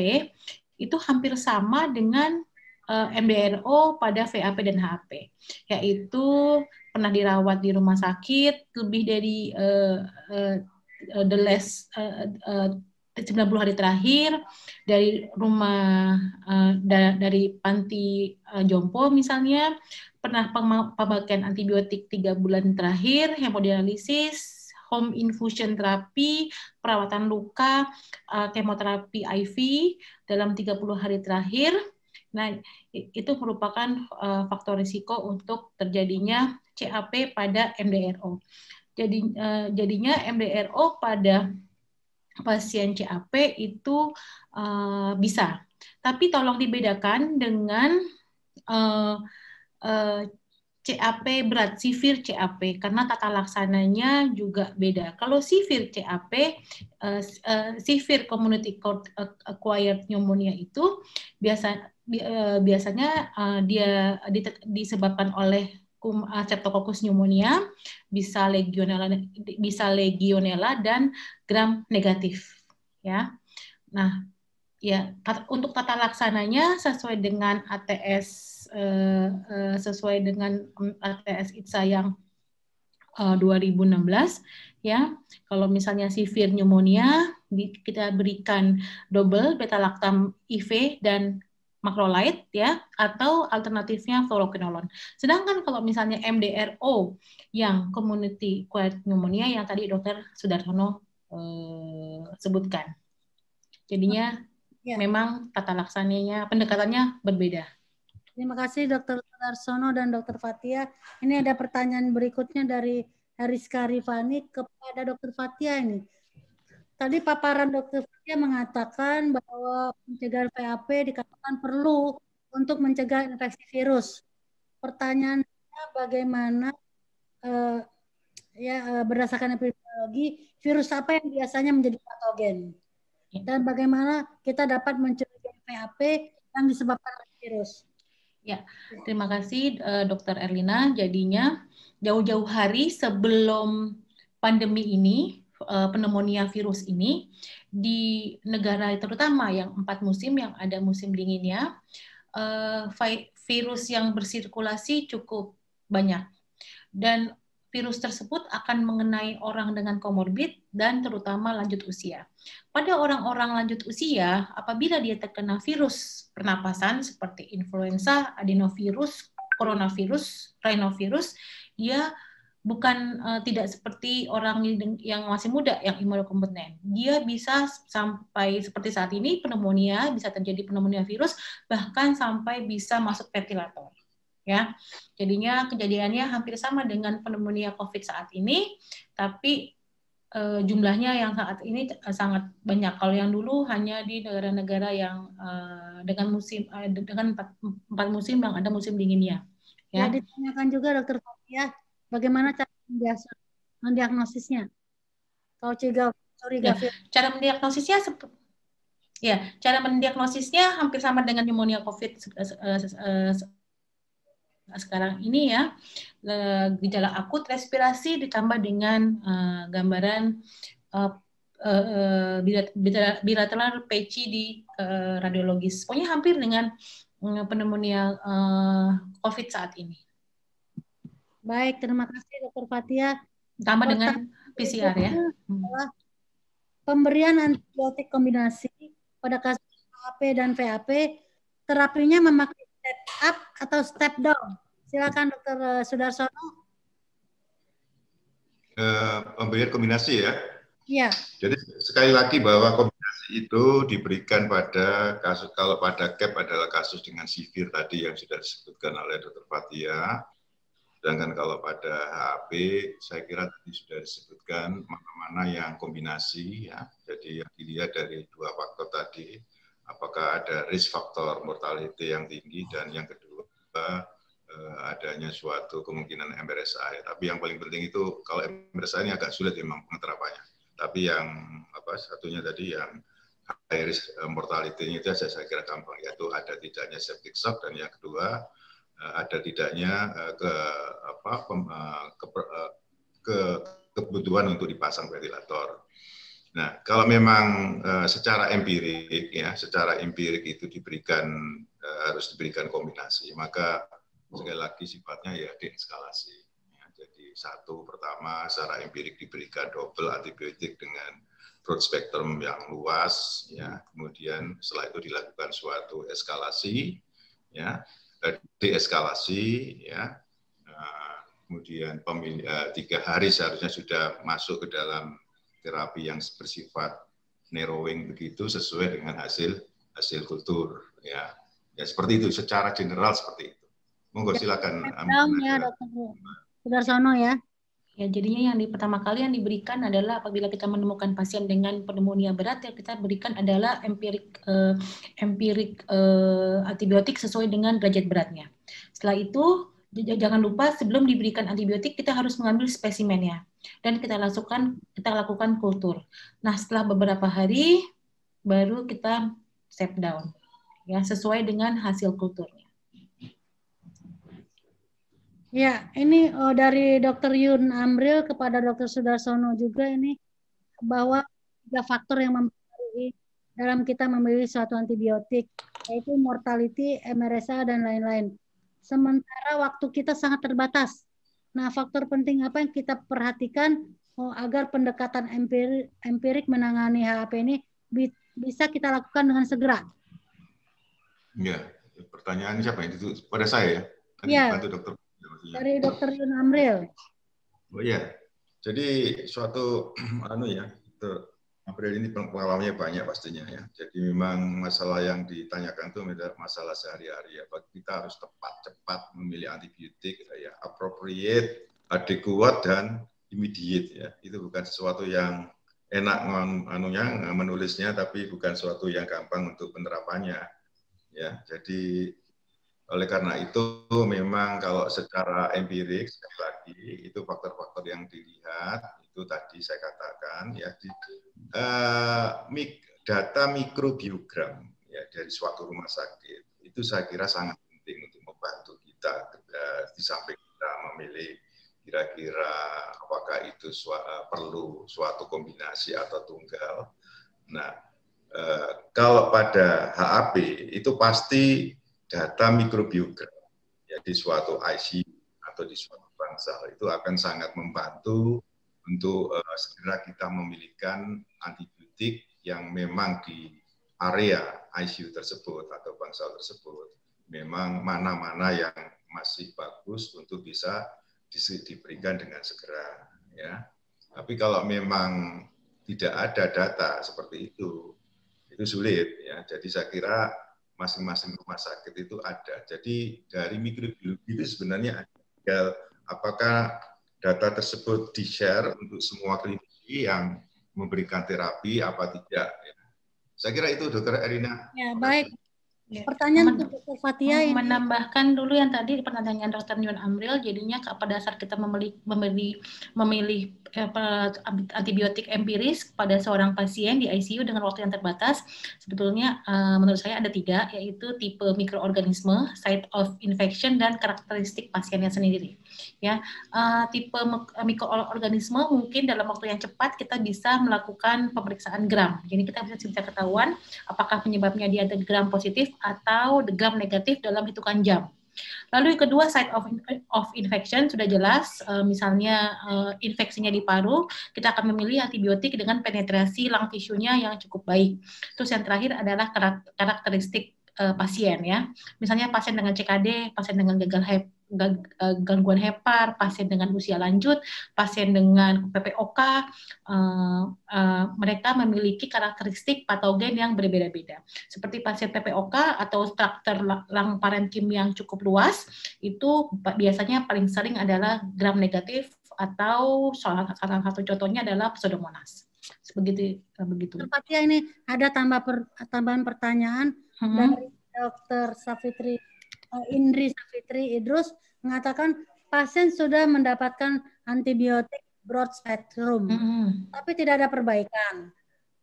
itu hampir sama dengan MDRO pada VAP dan HAP, yaitu pernah dirawat di rumah sakit lebih dari 90 hari terakhir, dari rumah dari panti jompo misalnya, pernah pemakaian antibiotik 3 bulan terakhir, hemodialisis, home infusion terapi, perawatan luka, kemoterapi IV dalam 30 hari terakhir. Nah, itu merupakan faktor risiko untuk terjadinya CAP pada MDRO. Jadinya MDRO pada pasien CAP itu bisa. Tapi tolong dibedakan dengan CAP berat, severe CAP, karena tata laksananya juga beda. Kalau severe CAP, severe community acquired pneumonia itu biasanya dia disebabkan oleh Streptococcus pneumonia, bisa legionella dan gram negatif, ya. Nah, ya, untuk tata laksananya sesuai dengan ATS ITSA yang 2016, ya. Kalau misalnya severe pneumonia, kita berikan double beta lactam IV dan macrolide, ya, atau alternatifnya fluoroquinolone. Sedangkan kalau misalnya MDRO yang community acquired pneumonia yang tadi Dr. Sudarsono sebutkan, jadinya memang tata laksananya, pendekatannya berbeda. Terima kasih Dr. Sudarsono dan Dr. Fathia. Ini ada pertanyaan berikutnya dari Heriska Rifani kepada Dr. Fathia ini. Tadi paparan Dr. Fathia mengatakan bahwa pencegahan VAP dikatakan perlu untuk mencegah infeksi virus. Pertanyaannya bagaimana berdasarkan epidemiologi virus apa yang biasanya menjadi patogen dan bagaimana kita dapat mencegah VAP yang disebabkan oleh virus. Ya, terima kasih Dr. Erlina. Jadinya jauh-jauh hari sebelum pandemi ini, pneumonia virus ini, di negara terutama yang 4 musim, yang ada musim dinginnya, virus yang bersirkulasi cukup banyak. Dan virus tersebut akan mengenai orang dengan komorbid dan terutama lanjut usia. Pada orang-orang lanjut usia, apabila dia terkena virus pernapasan seperti influenza, adenovirus, coronavirus, rhinovirus, dia bukan tidak seperti orang yang masih muda yang imunokompeten. Dia bisa sampai seperti saat ini pneumonia, bisa terjadi pneumonia virus, bahkan sampai bisa masuk ventilator. Ya, jadinya kejadiannya hampir sama dengan pneumonia COVID saat ini, tapi jumlahnya yang saat ini sangat banyak. Kalau yang dulu hanya di negara-negara yang dengan 4 musim yang ada musim dinginnya. Ya, ditanyakan juga Dr. Fathia, bagaimana cara mendiagnosisnya? Cara mendiagnosisnya cara mendiagnosisnya hampir sama dengan pneumonia COVID sekarang ini, ya. Gejala akut respirasi ditambah dengan gambaran bilateral patchy di radiologis. Pokoknya hampir dengan pneumonia COVID saat ini. Baik, terima kasih Dr. Fathia. Tambah dengan PCR, ya. Pemberian antibiotik kombinasi pada kasus HAP dan VAP, terapinya memakai step up atau step down? Silakan Dr. Sudarsono. Pemberian kombinasi, ya? Iya. Jadi sekali lagi bahwa kombinasi itu diberikan pada kasus, kalau pada CAP adalah kasus dengan severe tadi yang sudah disebutkan oleh Dr. Fathia, Sedangkan kalau pada HAP, saya kira tadi sudah disebutkan mana-mana yang kombinasi, ya. Jadi yang dilihat dari dua faktor tadi, apakah ada risk faktor mortality yang tinggi, dan yang kedua adanya suatu kemungkinan MRSA. Tapi yang paling penting itu kalau MRSA ini agak sulit memang pengeterapannya. Tapi yang satunya tadi yang high risk mortality itu saya kira gampang, yaitu ada tidaknya septic shock, dan yang kedua ada tidaknya kebutuhan untuk dipasang ventilator. Nah, kalau memang secara empirik itu harus diberikan kombinasi, maka sekali lagi sifatnya ya deeskalasi. Ya, jadi satu, pertama secara empirik diberikan double antibiotik dengan broad spectrum yang luas, ya. Kemudian setelah itu dilakukan suatu eskalasi, ya, deeskalasi, ya. Kemudian 3 hari seharusnya sudah masuk ke dalam terapi yang bersifat narrowing begitu sesuai dengan hasil kultur, ya. Ya seperti itu, secara general seperti itu. Monggo silakan. Ya, Dr. Sudarsono ya. Ya, jadinya yang pertama kali yang diberikan adalah apabila kita menemukan pasien dengan pneumonia berat, yang kita berikan adalah empirik antibiotik sesuai dengan derajat beratnya. Setelah itu jangan lupa sebelum diberikan antibiotik kita harus mengambil spesimennya dan kita lakukan kultur. Nah, setelah beberapa hari baru kita step down, ya, sesuai dengan hasil kulturnya. Ya, ini dari Dr. Yun Amril kepada Dr. Sudarsono juga ini bahwa 3 faktor yang mempengaruhi dalam kita memilih suatu antibiotik, yaitu mortality, MRSA, dan lain-lain. Sementara waktu kita sangat terbatas. Nah, faktor penting apa yang kita perhatikan agar pendekatan empirik menangani HAP ini bisa kita lakukan dengan segera? Ya, pertanyaan siapa itu? Pada saya ya? Iya. Bantu dokter. Dari Dr. Yun Amril. Oh ya, jadi suatu Amril ini pengalamannya banyak pastinya ya. Jadi memang masalah yang ditanyakan itu masalah sehari-hari ya. Kita harus cepat memilih antibiotik ya, appropriate, adequate, dan immediate ya. Itu bukan sesuatu yang enak menulisnya, tapi bukan sesuatu yang gampang untuk penerapannya ya. Jadi oleh karena itu memang kalau secara empirik sekali lagi itu faktor-faktor yang dilihat itu tadi saya katakan ya data mikrobiogram ya dari suatu rumah sakit itu saya kira sangat penting untuk membantu kita di samping kita memilih kira-kira apakah itu perlu suatu kombinasi atau tunggal. Nah, kalau pada HAP itu pasti data mikrobiogram ya, di suatu ICU atau di suatu bangsal itu akan sangat membantu untuk segera kita memilihkan antibiotik yang memang di area ICU tersebut atau bangsal tersebut memang mana-mana yang masih bagus untuk bisa diberikan dengan segera ya. Tapi kalau memang tidak ada data seperti itu sulit ya. Jadi saya kira masing-masing rumah sakit itu ada. Jadi dari mikrobiologi itu sebenarnya ada. Apakah data tersebut di-share untuk semua klinisi yang memberikan terapi apa tidak? Ya. Saya kira itu, Dr. Erina. Ya, baik. Ya. Pertanyaan untuk Dr. Fathia ini. Menambahkan dulu yang tadi pertanyaan Dr. Yun Amril, jadinya pada saat kita memilih antibiotik empiris pada seorang pasien di ICU dengan waktu yang terbatas, sebetulnya menurut saya ada 3, yaitu tipe mikroorganisme, site of infection, dan karakteristik pasiennya sendiri. Ya, tipe mikroorganisme mungkin dalam waktu yang cepat kita bisa melakukan pemeriksaan gram. Jadi kita bisa ketahuan apakah penyebabnya dia ada gram positif atau gram negatif dalam hitungan jam. Lalu yang kedua, site of infection sudah jelas, misalnya infeksinya di paru, kita akan memilih antibiotik dengan penetrasi lung tissue-nya yang cukup baik. Terus yang terakhir adalah karakteristik pasien ya. Misalnya pasien dengan CKD, pasien dengan gagal gangguan hepar, pasien dengan usia lanjut, pasien dengan PPOK, mereka memiliki karakteristik patogen yang berbeda-beda. Seperti pasien PPOK atau struktur lung parenkim yang cukup luas, itu biasanya paling sering adalah gram negatif atau salah satu contohnya adalah Pseudomonas. Begitu. Fathia, ini ada tambahan pertanyaan dari Dr. Indri Safitri Idrus mengatakan pasien sudah mendapatkan antibiotik broad spectrum, tapi tidak ada perbaikan.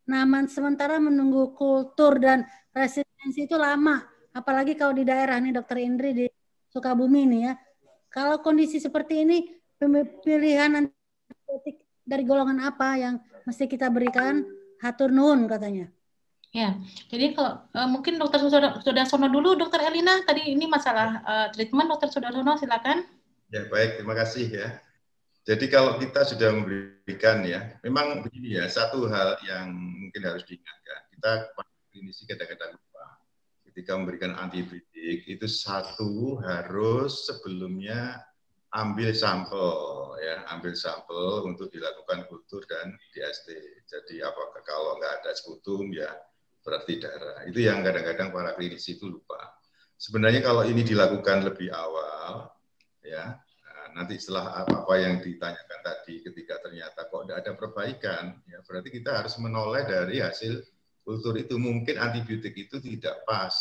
Nah, sementara menunggu kultur dan resistensi itu lama, apalagi kalau di daerah nih Dr. Indri di Sukabumi nih ya. Kalau kondisi seperti ini, pilihan antibiotik dari golongan apa yang mesti kita berikan? Hatur nuhun katanya. Ya, jadi kalau mungkin Dokter Sudarsono dulu, Dokter Elina, tadi ini masalah treatment, Dokter Sudarsono silakan. Ya baik, terima kasih ya. Jadi kalau kita sudah memberikan ya, memang begini ya, satu hal yang mungkin harus diingatkan, kita klinisi kadang-kadang lupa, ketika memberikan antibiotik itu satu harus sebelumnya ambil sampel ya, ambil sampel untuk dilakukan kultur dan DST. Jadi apakah kalau nggak ada sputum ya berarti darah. Itu yang kadang-kadang para klinisi itu lupa. Sebenarnya kalau ini dilakukan lebih awal, ya nanti setelah apa yang ditanyakan tadi, ketika ternyata kok tidak ada perbaikan, ya berarti kita harus menoleh dari hasil kultur itu. Mungkin antibiotik itu tidak pas.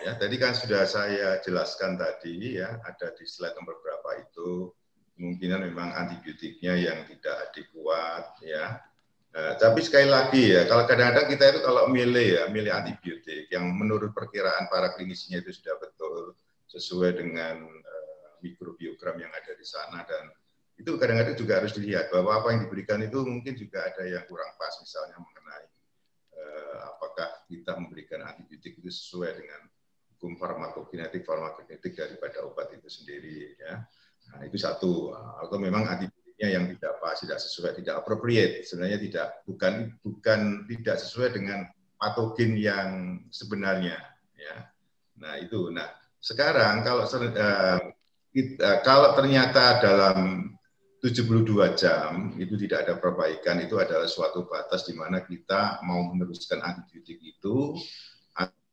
Ya, tadi kan sudah saya jelaskan tadi, ya ada di slide nomor berapa itu, kemungkinan memang antibiotiknya yang tidak adekuat, ya. Tapi sekali lagi ya, kalau kadang-kadang kita itu kalau milih antibiotik yang menurut perkiraan para klinisinya itu sudah betul sesuai dengan mikrobiogram yang ada di sana, dan itu kadang-kadang juga harus dilihat bahwa apa yang diberikan itu mungkin juga ada yang kurang pas, misalnya mengenai apakah kita memberikan antibiotik itu sesuai dengan hukum farmakokinetik daripada obat itu sendiri ya. Nah, itu satu, atau memang antibiotik yang tidak pas, tidak sesuai, tidak appropriate, sebenarnya bukan tidak sesuai dengan patogen yang sebenarnya ya. Nah itu, sekarang kalau ternyata dalam 72 jam itu tidak ada perbaikan, itu adalah suatu batas di mana kita mau meneruskan antibiotik itu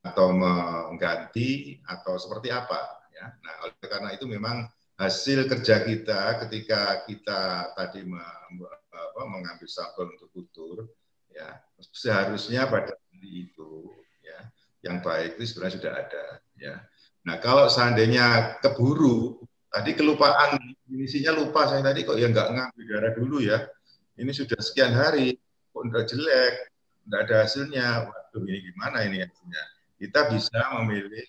atau mengganti atau seperti apa ya. Nah oleh karena itu memang hasil kerja kita ketika kita tadi mengambil sampel untuk kultur, ya seharusnya pada hari itu, ya yang baik itu sebenarnya sudah ada, ya. Nah kalau seandainya keburu, tadi kelupaan, isinya lupa saya tadi kok ya nggak ngambil darah dulu ya, ini sudah sekian hari, kok udah jelek, nggak ada hasilnya, waduh ini gimana ini hasilnya? Kita bisa memilih,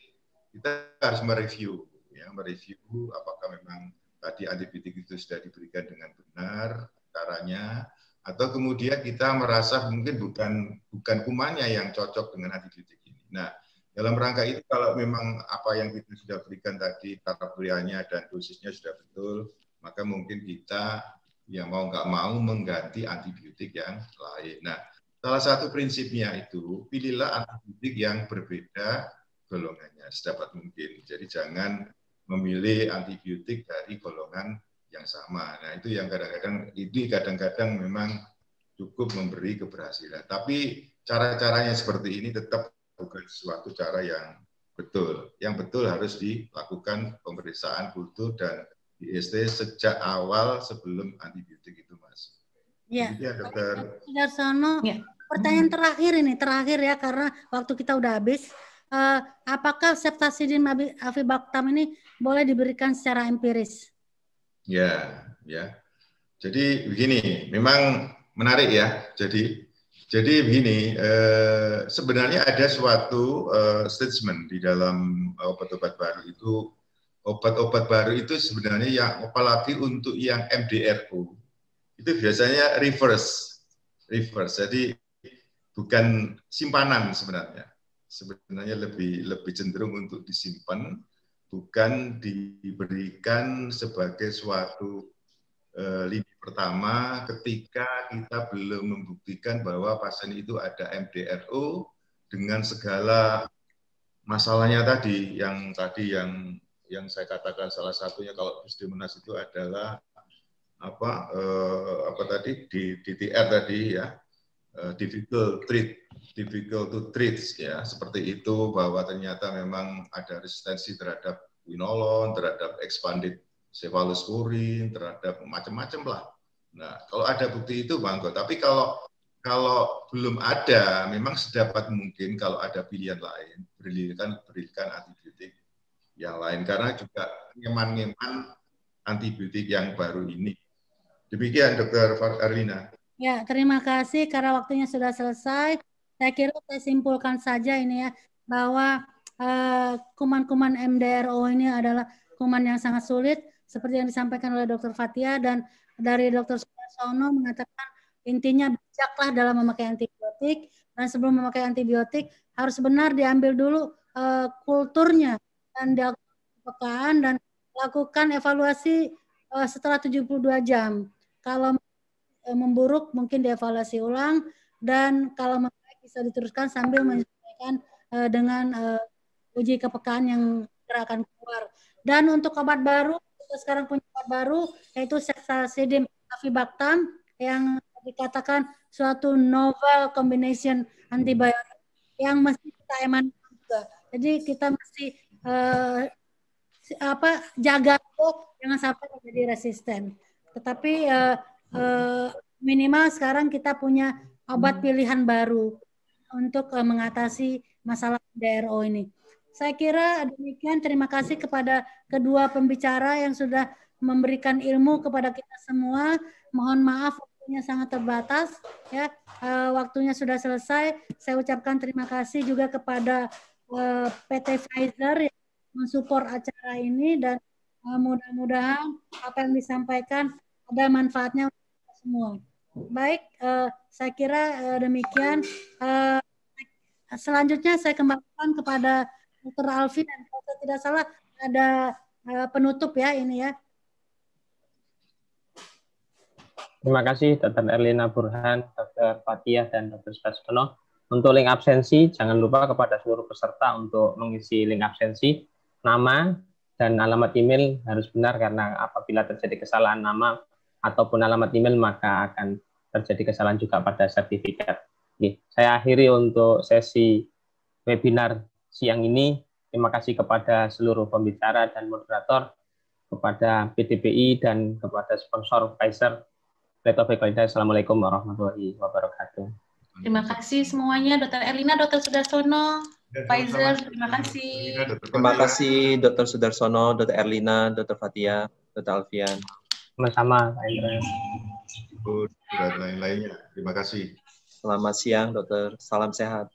kita harus mereview. Mereview apakah memang tadi antibiotik itu sudah diberikan dengan benar caranya, atau kemudian kita merasa mungkin bukan kumannya yang cocok dengan antibiotik ini. Nah, dalam rangka itu kalau memang apa yang kita sudah berikan tadi tata beriannya dan dosisnya sudah betul, maka mungkin kita ya mau nggak mau mengganti antibiotik yang lain. Nah, salah satu prinsipnya itu pilihlah antibiotik yang berbeda golongannya sedapat mungkin. Jadi jangan memilih antibiotik dari golongan yang sama. Nah itu yang kadang-kadang memang cukup memberi keberhasilan. Tapi cara-caranya seperti ini tetap bukan suatu cara yang betul. Yang betul harus dilakukan pemeriksaan kultur dan DST sejak awal sebelum antibiotik itu masuk. Ya, Dokter Sudarsono, ya. Pertanyaan terakhir ya, karena waktu kita udah habis. Apakah Ceftazidime Avibactam ini boleh diberikan secara empiris? Ya. Jadi begini, memang menarik ya. Jadi begini, sebenarnya ada suatu statement di dalam obat-obat baru itu. Obat-obat baru itu sebenarnya yang apalagi untuk yang MDRO itu biasanya reverse. Jadi bukan simpanan sebenarnya. Sebenarnya lebih cenderung untuk disimpan, bukan diberikan sebagai suatu lini pertama ketika kita belum membuktikan bahwa pasien itu ada MDRO dengan segala masalahnya tadi yang yang saya katakan salah satunya kalau Bisdemonas itu adalah apa tadi di DTR tadi ya, difficult to treat ya, seperti itu, bahwa ternyata memang ada resistensi terhadap quinolone, terhadap expanded cephalosporin, terhadap macam-macam lah. Nah, kalau ada bukti itu monggo, tapi kalau belum ada, memang sedapat mungkin kalau ada pilihan lain, berikan antibiotik yang lain, karena juga ngeman-ngeman antibiotik yang baru ini. Demikian Dr. Erlina. Ya, terima kasih karena waktunya sudah selesai. Saya kira saya simpulkan saja ini ya, bahwa kuman-kuman MDRO ini adalah kuman yang sangat sulit, seperti yang disampaikan oleh Dr. Fathia, dan dari Dr. Sudarsono mengatakan intinya bijaklah dalam memakai antibiotik, dan sebelum memakai antibiotik harus benar diambil dulu kulturnya, dan dilakukan kepekaan, dan lakukan evaluasi setelah 72 jam. Kalau memburuk mungkin dievaluasi ulang, dan kalau membaik bisa diteruskan sambil menyesuaikan dengan uji kepekaan yang akan keluar. Dan untuk obat baru, kita sekarang punya obat baru yaitu Ceftazidime Avibactam yang dikatakan suatu novel combination antibiotik yang mesti kita emankan juga. Jadi kita mesti jaga jangan sampai menjadi resisten. Tetapi minimal sekarang kita punya obat pilihan baru untuk mengatasi masalah DRO ini. Saya kira demikian. Terima kasih kepada kedua pembicara yang sudah memberikan ilmu kepada kita semua. Mohon maaf waktunya sangat terbatas ya. Waktunya sudah selesai. Saya ucapkan terima kasih juga kepada PT Pfizer yang mensupport acara ini, dan mudah-mudahan apa yang disampaikan ada manfaatnya untuk kita semua. Baik, saya kira demikian. Selanjutnya saya kembalikan kepada Dr. Alvin, dan kalau saya tidak salah ada penutup ya ini ya. Terima kasih Dr. Erlina Burhan, Dr. Fathia, dan Dr. Sudarsono. Untuk link absensi, jangan lupa kepada seluruh peserta untuk mengisi link absensi, nama dan alamat email harus benar, karena apabila terjadi kesalahan nama ataupun alamat email maka akan terjadi kesalahan juga pada sertifikat. Oke, saya akhiri untuk sesi webinar siang ini. Terima kasih kepada seluruh pembicara dan moderator, kepada PDPI dan kepada sponsor Pfizer. Assalamualaikum warahmatullahi wabarakatuh. Terima kasih semuanya, Dr. Erlina, Dr. Sudarsono, Pfizer, terima kasih. Terima kasih Dr. Sudarsono, Dr. Erlina, Dr. Fathia, Dr. Alfian. Sama-sama, Pak Indra. Dan lain-lainnya. Terima kasih. Selamat siang, Dokter. Salam sehat.